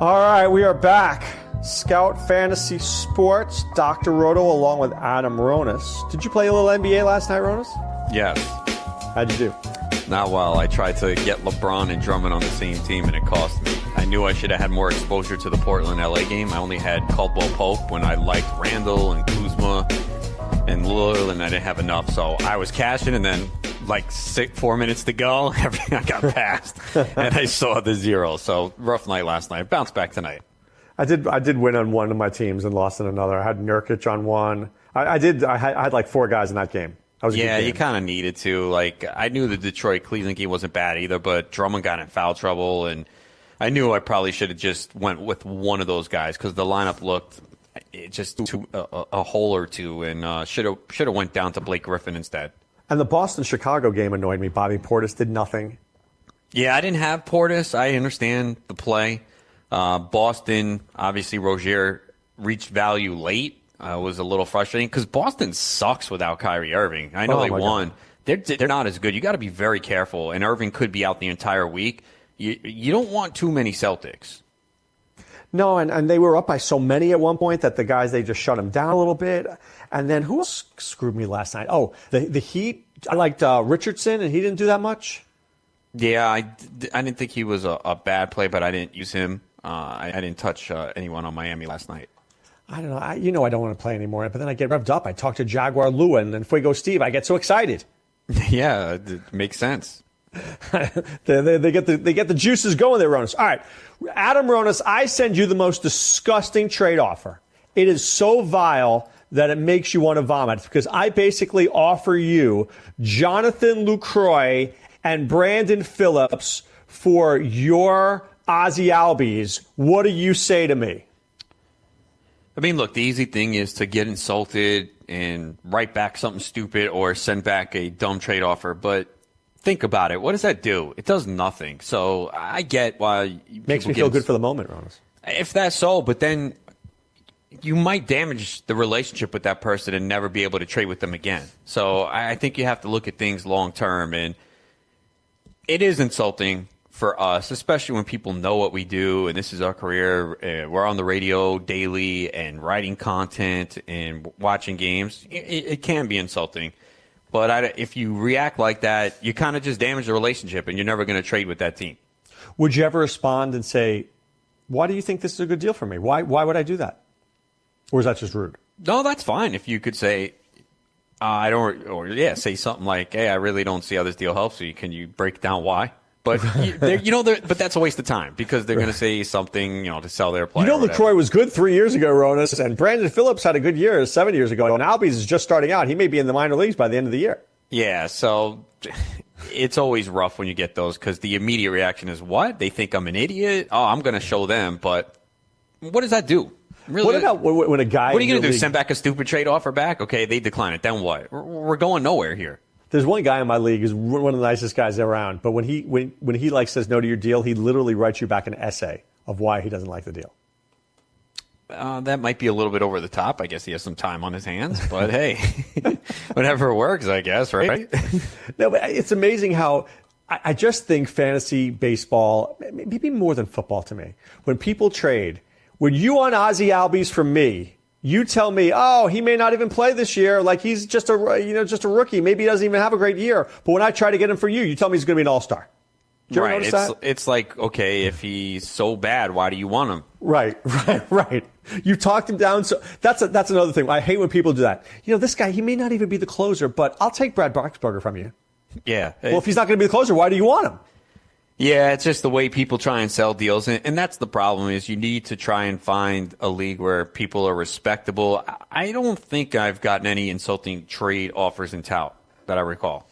All right, we are back. Scout Fantasy Sports, Dr. Roto along with Adam Ronis. Did you play a little NBA last night, Ronis? Yes. How'd you do? Not well. I tried to get LeBron and Drummond on the same team, and it cost me. I knew I should have had more exposure to the Portland-LA game. I only had Caldwell Pope when I liked Randall and Kuzma and Lillard, and I didn't have enough. So I was cashing, and then 4 minutes to go, everything I got passed, and I saw the zero. So rough night last night. Bounced back tonight. I did win on one of my teams and lost in another. I had Nurkic on one. I had like 4 guys in that game. That was a good game. You kind of needed to. I knew the Detroit-Cleveland game wasn't bad either, but Drummond got in foul trouble, and I knew I probably should have just went with one of those guys because the lineup looked just a hole or two, and should have went down to Blake Griffin instead. And the Boston-Chicago game annoyed me. Bobby Portis did nothing. Yeah, I didn't have Portis. I understand the play. Boston, obviously, Rozier reached value late. Was a little frustrating because Boston sucks without Kyrie Irving. I know they won. They're not as good. You got to be very careful. And Irving could be out the entire week. You don't want too many Celtics. No, and they were up by so many at one point that the guys, they just shut them down a little bit. And then who else screwed me last night? Oh, the Heat. I liked Richardson, and he didn't do that much. Yeah, I didn't think he was a bad play, but I didn't use him. I didn't touch anyone on Miami last night. I don't know. I don't want to play anymore. But then I get revved up. I talk to Jaguar Lua and then Fuego Steve. I get so excited. Yeah, it makes sense. they get the juices going there, Ronis. All right, Adam Ronis, I send you the most disgusting trade offer. It is so vile that it makes you want to vomit because I basically offer you Jonathan Lucroy and Brandon Phillips for your Ozzy Albies. What do you say to me? I mean, look, the easy thing is to get insulted and write back something stupid or send back a dumb trade offer, but think about it. What does that do? It does nothing. So I get why. Makes me feel good for the moment, Ronis. If that's so, but then you might damage the relationship with that person and never be able to trade with them again. So I think you have to look at things long term, and it is insulting for us, especially when people know what we do and this is our career. We're on the radio daily and writing content and watching games. It can be insulting. But if you react like that, you kind of just damage the relationship and you're never going to trade with that team. Would you ever respond and say, why do you think this is a good deal for me? Why would I do that? Or is that just rude? No, that's fine. If you could say, say something like, hey, I really don't see how this deal helps you. Can you break down why? But, but that's a waste of time because they're going to say something, to sell their player. LaCroix was good 3 years ago, Ronis, and Brandon Phillips had a good year 7 years ago. And Albies is just starting out. He may be in the minor leagues by the end of the year. Yeah, so it's always rough when you get those because the immediate reaction is, what? They think I'm an idiot? Oh, I'm going to show them. But what does that do? Really, what about when a guy... What are you going to do, send back a stupid trade offer back? Okay, they decline it. Then what? We're going nowhere here. There's one guy in my league who's one of the nicest guys around. But when he says no to your deal, he literally writes you back an essay of why he doesn't like the deal. That might be a little bit over the top. I guess he has some time on his hands. But, hey, whatever works, I guess, right? No, but it's amazing how I just think fantasy baseball, maybe more than football to me, when people trade, when you on Ozzie Albies from me, you tell me, oh, he may not even play this year. Like he's just a rookie. Maybe he doesn't even have a great year. But when I try to get him for you tell me he's going to be an all-star. Right. It's like, okay, if he's so bad, why do you want him? Right. You talked him down. So that's another thing. I hate when people do that. This guy, he may not even be the closer, but I'll take Brad Boxberger from you. Yeah. Well, if he's not going to be the closer, why do you want him? Yeah, it's just the way people try and sell deals. And that's the problem is you need to try and find a league where people are respectable. I don't think I've gotten any insulting trade offers in tout that I recall.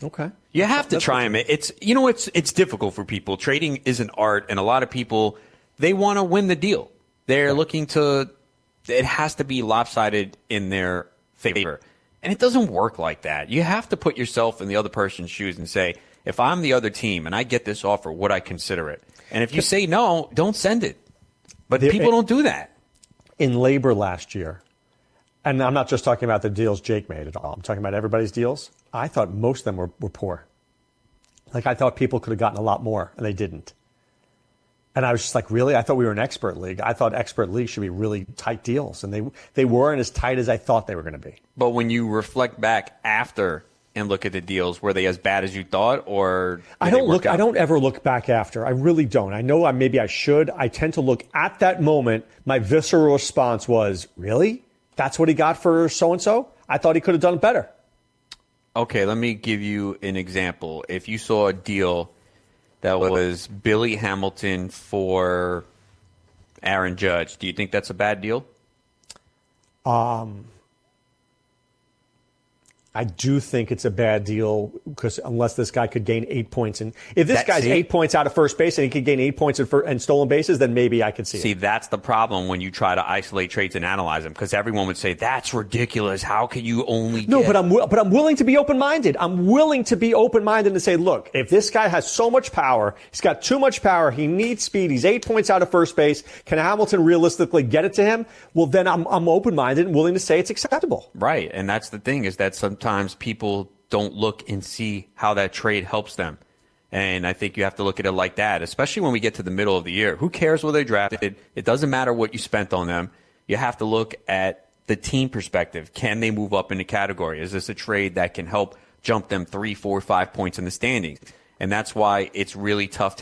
Okay. You have to try them. It's difficult for people. Trading is an art, and a lot of people, they want to win the deal. They're looking it has to be lopsided in their favor. And it doesn't work like that. You have to put yourself in the other person's shoes and say, if I'm the other team and I get this offer, would I consider it? And if you say no, don't send it. But people don't do that. In labor last year, and I'm not just talking about the deals Jake made at all. I'm talking about everybody's deals. I thought most of them were poor. Like I thought people could have gotten a lot more, and they didn't. And I was just like, really? I thought we were an expert league. I thought expert leagues should be really tight deals, and they weren't as tight as I thought they were going to be. But when you reflect back after and look at the deals, were they as bad as you thought, or I don't ever look back after. I really don't. I know maybe I should. I tend to look at that moment. My visceral response was, really? That's what he got for so-and-so? I thought he could have done it better. Okay, let me give you an example. If you saw a deal that was Billy Hamilton for Aaron Judge, do you think that's a bad deal? I do think it's a bad deal because unless this guy could gain 8 points. And if this guy's 8 points out of first base and he could gain 8 points and stolen bases, then maybe I could see it. See, that's the problem when you try to isolate trades and analyze them because everyone would say, that's ridiculous. How can you only No, but I'm willing to be open-minded. I'm willing to be open-minded and say, look, if this guy has so much power, he's got too much power, he needs speed, he's 8 points out of first base, can Hamilton realistically get it to him? Well, then I'm open-minded and willing to say it's acceptable. Right, and that's the thing is that sometimes people don't look and see how that trade helps them. And I think you have to look at it like that, especially when we get to the middle of the year. Who cares where they drafted? It doesn't matter what you spent on them. You have to look at the team perspective. Can they move up in the category? Is this a trade that can help jump them 3, 4, 5 points in the standings? And that's why it's really tough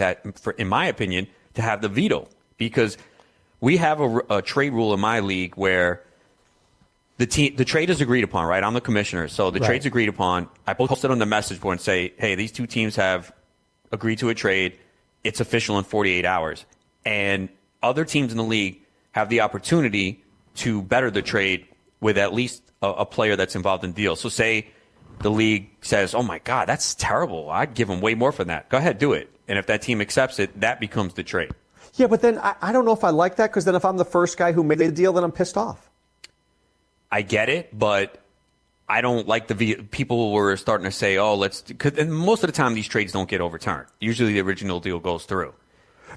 in my opinion, to have the veto. Because we have a trade rule in my league where the trade is agreed upon, right? I'm the commissioner. So the trade's agreed upon. I post it on the message board and say, hey, these two teams have agreed to a trade. It's official in 48 hours. And other teams in the league have the opportunity to better the trade with at least a player that's involved in deals. So say the league says, oh, my God, that's terrible. I'd give them way more for that. Go ahead, do it. And if that team accepts it, that becomes the trade. Yeah, but then I don't know if I like that because then if I'm the first guy who made the deal, then I'm pissed off. I get it, but I don't like people were starting to say, and most of the time these trades don't get overturned. Usually the original deal goes through.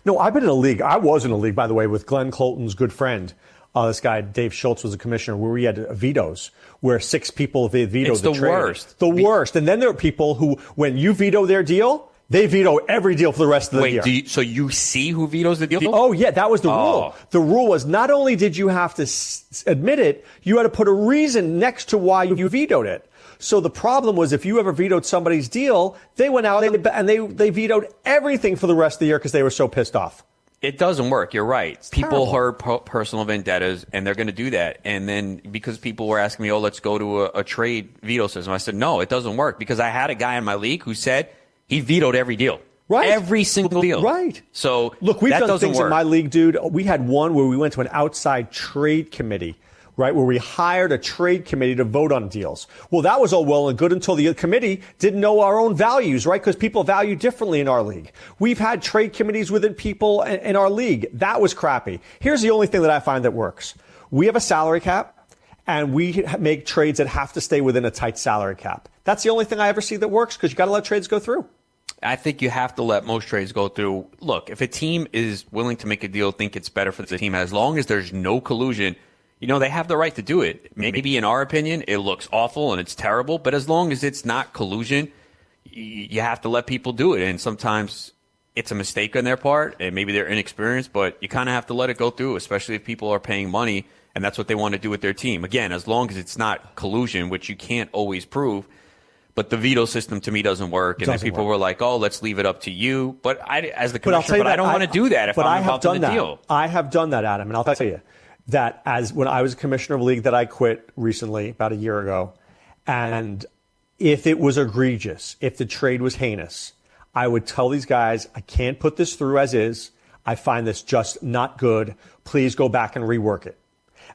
No, I've been in a league. I was in a league, by the way, with Glenn Colton's good friend. This guy, Dave Schultz, was a commissioner where we had vetoes, where 6 people vetoed the trade. Worst. The worst. And then there are people who, when you veto their deal, they veto every deal for the rest of the year. So you see who vetoes the deal? Oh, yeah, that was the rule. The rule was not only did you have to admit it, you had to put a reason next to why you vetoed it. So the problem was if you ever vetoed somebody's deal, they went out and they vetoed everything for the rest of the year because they were so pissed off. It doesn't work. You're right. It's people terrible. hurt personal vendettas, and they're going to do that. And then because people were asking me, let's go to a trade veto system. I said, no, it doesn't work because I had a guy in my league who said he vetoed every deal. Right. Every single deal. Right. So look, we've that done things work. in my league, dude. We had one where we went to an outside trade committee, right, where we hired a trade committee to vote on deals. Well, that was all well and good until the committee didn't know our own values, right, because people value differently in our league. We've had trade committees within people in our league. That was crappy. Here's the only thing that I find that works. We have a salary cap, and we make trades that have to stay within a tight salary cap. That's the only thing I ever see that works because you got to let trades go through. I think you have to let most trades go through. Look, if a team is willing to make a deal, think it's better for the team, as long as there's no collusion, they have the right to do it. Maybe in our opinion, it looks awful and it's terrible, but as long as it's not collusion, you have to let people do it. And sometimes it's a mistake on their part, and maybe they're inexperienced, but you kind of have to let it go through, especially if people are paying money and that's what they want to do with their team. Again, as long as it's not collusion, which you can't always prove. But the veto system to me doesn't work. And then people were like, let's leave it up to you. But as the commissioner, I don't want to do that if I'm involved in the deal. I have done that, Adam. And I'll tell you that when I was a commissioner of a league that I quit recently, about a year ago, and if it was egregious, if the trade was heinous, I would tell these guys, I can't put this through as is. I find this just not good. Please go back and rework it.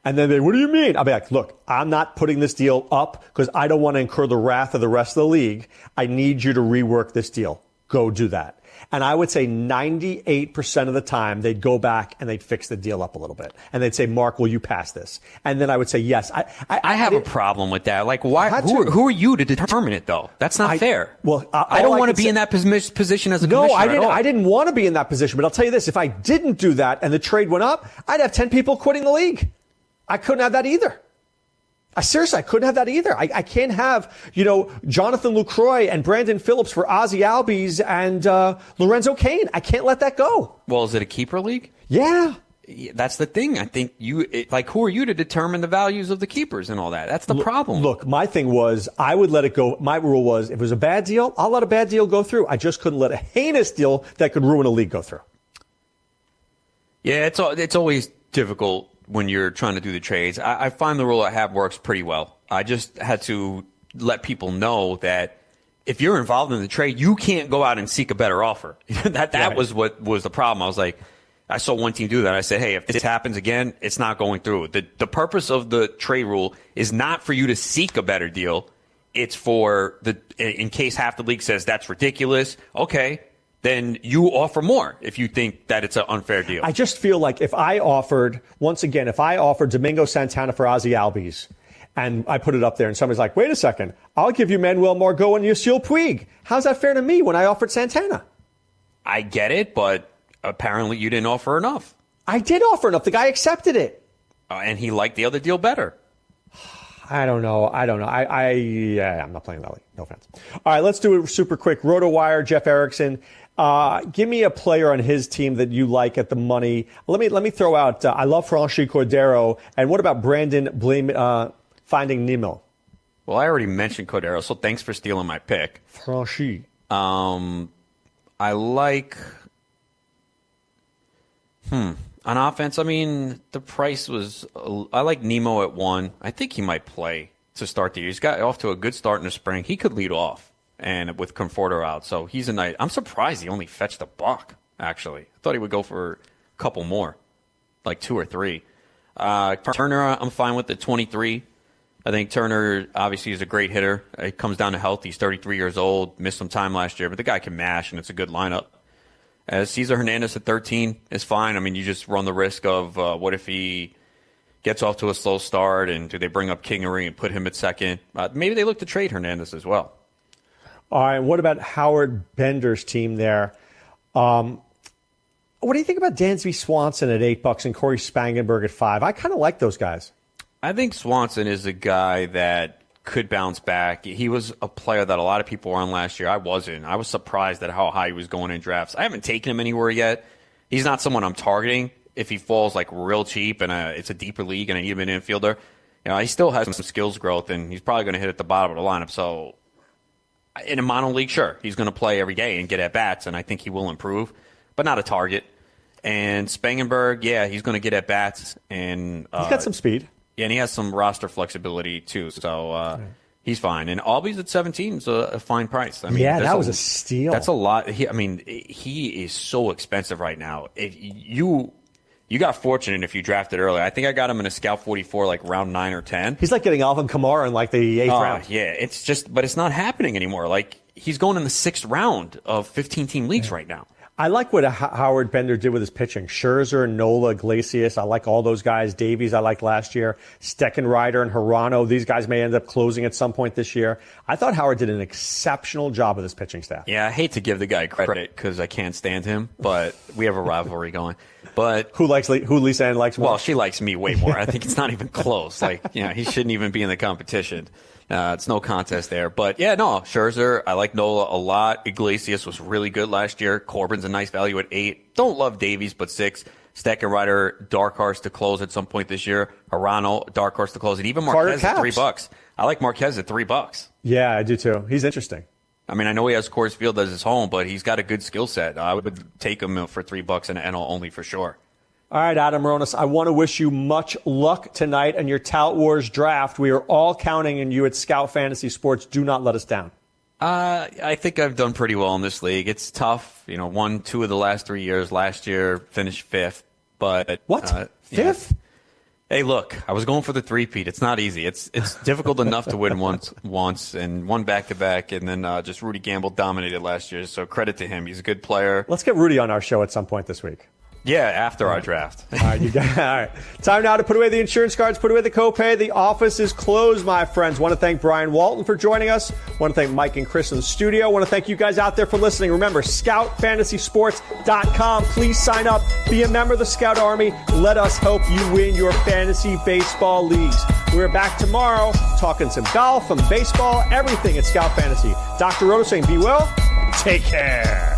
And then what do you mean? I'll be like, look, I'm not putting this deal up because I don't want to incur the wrath of the rest of the league. I need you to rework this deal. Go do that. And I would say 98% of the time they'd go back and they'd fix the deal up a little bit. And they'd say, Mark, will you pass this? And then I would say, yes. I have a problem with that. Like, why? Who are you to determine it, though? That's not fair. Well, I don't want to be in that position as a commissioner. No, I didn't want to be in that position. But I'll tell you this. If I didn't do that and the trade went up, I'd have 10 people quitting the league. I couldn't have that either. I couldn't have that either. I can't have, Jonathan Lucroy and Brandon Phillips for Ozzie Albies and Lorenzo Cain. I can't let that go. Well, is it a keeper league? Yeah. That's the thing. I think who are you to determine the values of the keepers and all that? That's the problem. Look, my thing was I would let it go. My rule was if it was a bad deal, I'll let a bad deal go through. I just couldn't let a heinous deal that could ruin a league go through. Yeah, it's always difficult when you're trying to do the trades. I find the rule I have works pretty well. I just had to let people know that if you're involved in the trade, you can't go out and seek a better offer. that was what was the problem. I was like, I saw one team do that. I said, hey, if this happens again, it's not going through. The purpose of the trade rule is not for you to seek a better deal. It's for in case half the league says that's ridiculous. Okay. Then you offer more if you think that it's an unfair deal. I just feel like if I offered Domingo Santana for Ozzie Albies, and I put it up there, and somebody's like, wait a second, I'll give you Manuel Margot and Yasiel Puig. How's that fair to me when I offered Santana? I get it, but apparently you didn't offer enough. I did offer enough. The guy accepted it. And he liked the other deal better. I don't know. I'm not playing that league. No offense. All right, let's do it super quick. RotoWire, Jeff Erickson. Give me a player on his team that you like at the money. Let me throw out. I love Franchi Cordero. And what about Brandon Finding Nemo? Well, I already mentioned Cordero, so thanks for stealing my pick. Franchi. I like. On offense, I mean, the price was. I like Nemo at 1. I think he might play to start the year. He's got off to a good start in the spring. He could lead off. And with Conforto out. So he's a nice. I'm surprised he only fetched $1, actually. I thought he would go for a couple more, like 2 or 3. Turner, I'm fine with the 23. I think Turner, obviously, is a great hitter. It comes down to health. He's 33 years old, missed some time last year, but the guy can mash, and it's a good lineup. Cesar Hernandez at 13 is fine. I mean, you just run the risk of what if he gets off to a slow start, and do they bring up Kingery and put him at second? Maybe they look to trade Hernandez as well. All right, what about Howard Bender's team there? What do you think about Dansby Swanson at $8 and Corey Spangenberg at $5? I kind of like those guys. I think Swanson is a guy that could bounce back. He was a player that a lot of people were on last year. I wasn't. I was surprised at how high he was going in drafts. I haven't taken him anywhere yet. He's not someone I'm targeting. If he falls like real cheap and it's a deeper league and I need him an infielder, he still has some skills growth and he's probably going to hit at the bottom of the lineup. So in a mono league, sure, he's going to play every day and get at bats, and I think he will improve, but not a target. And Spangenberg, he's going to get at bats, and he's got some speed. Yeah, and he has some roster flexibility too. So he's fine. And Albies at 17 is a fine price. I mean, that was a steal. That's a lot. He is so expensive right now. You got fortunate if you drafted early. I think I got him in a Scout 44, like round 9 or 10. He's like getting Alvin Kamara in like the 8th round. Yeah, but it's not happening anymore. Like, he's going in the 6th round of 15-team leagues right now. I like what Howard Bender did with his pitching. Scherzer, Nola, Iglesias, I like all those guys. Davies, I liked last year. Steckenrider and Hirano, these guys may end up closing at some point this year. I thought Howard did an exceptional job with his pitching staff. Yeah, I hate to give the guy credit because I can't stand him, but we have a rivalry going. But who Lisa Ann likes more? Well, she likes me way more. I think it's not even close. Like, he shouldn't even be in the competition. It's no contest there. But, Scherzer, I like Nola a lot. Iglesias was really good last year. Corbin's a nice value at 8. Don't love Davies, but 6. Steckenrider, dark horse to close at some point this year. Hirano, dark horse to close. And even Marquez at $3. I like Marquez at $3. Yeah, I do too. He's interesting. I mean, I know he has Coors Field as his home, but he's got a good skill set. I would take him for $3 and NL only for sure. All right, Adam Ronis, I want to wish you much luck tonight in your Tout Wars draft. We are all counting on you at Scout Fantasy Sports. Do not let us down. I think I've done pretty well in this league. It's tough. Won 2 of the last 3 years. Last year, finished 5th. But what? 5th? Hey, look, I was going for the 3-peat. It's not easy. It's difficult enough to win once and one back-to-back, and then just Rudy Gamble dominated last year. So credit to him. He's a good player. Let's get Rudy on our show at some point this week. Yeah, after our draft. All right. Time now to put away the insurance cards, put away the copay. The office is closed, my friends. Want to thank Brian Walton for joining us. Want to thank Mike and Chris in the studio. Want to thank you guys out there for listening. Remember, ScoutFantasySports.com. Please sign up. Be a member of the Scout Army. Let us help you win your fantasy baseball leagues. We're back tomorrow talking some golf, some baseball, everything at Scout Fantasy. Dr. Roto saying be well. Take care.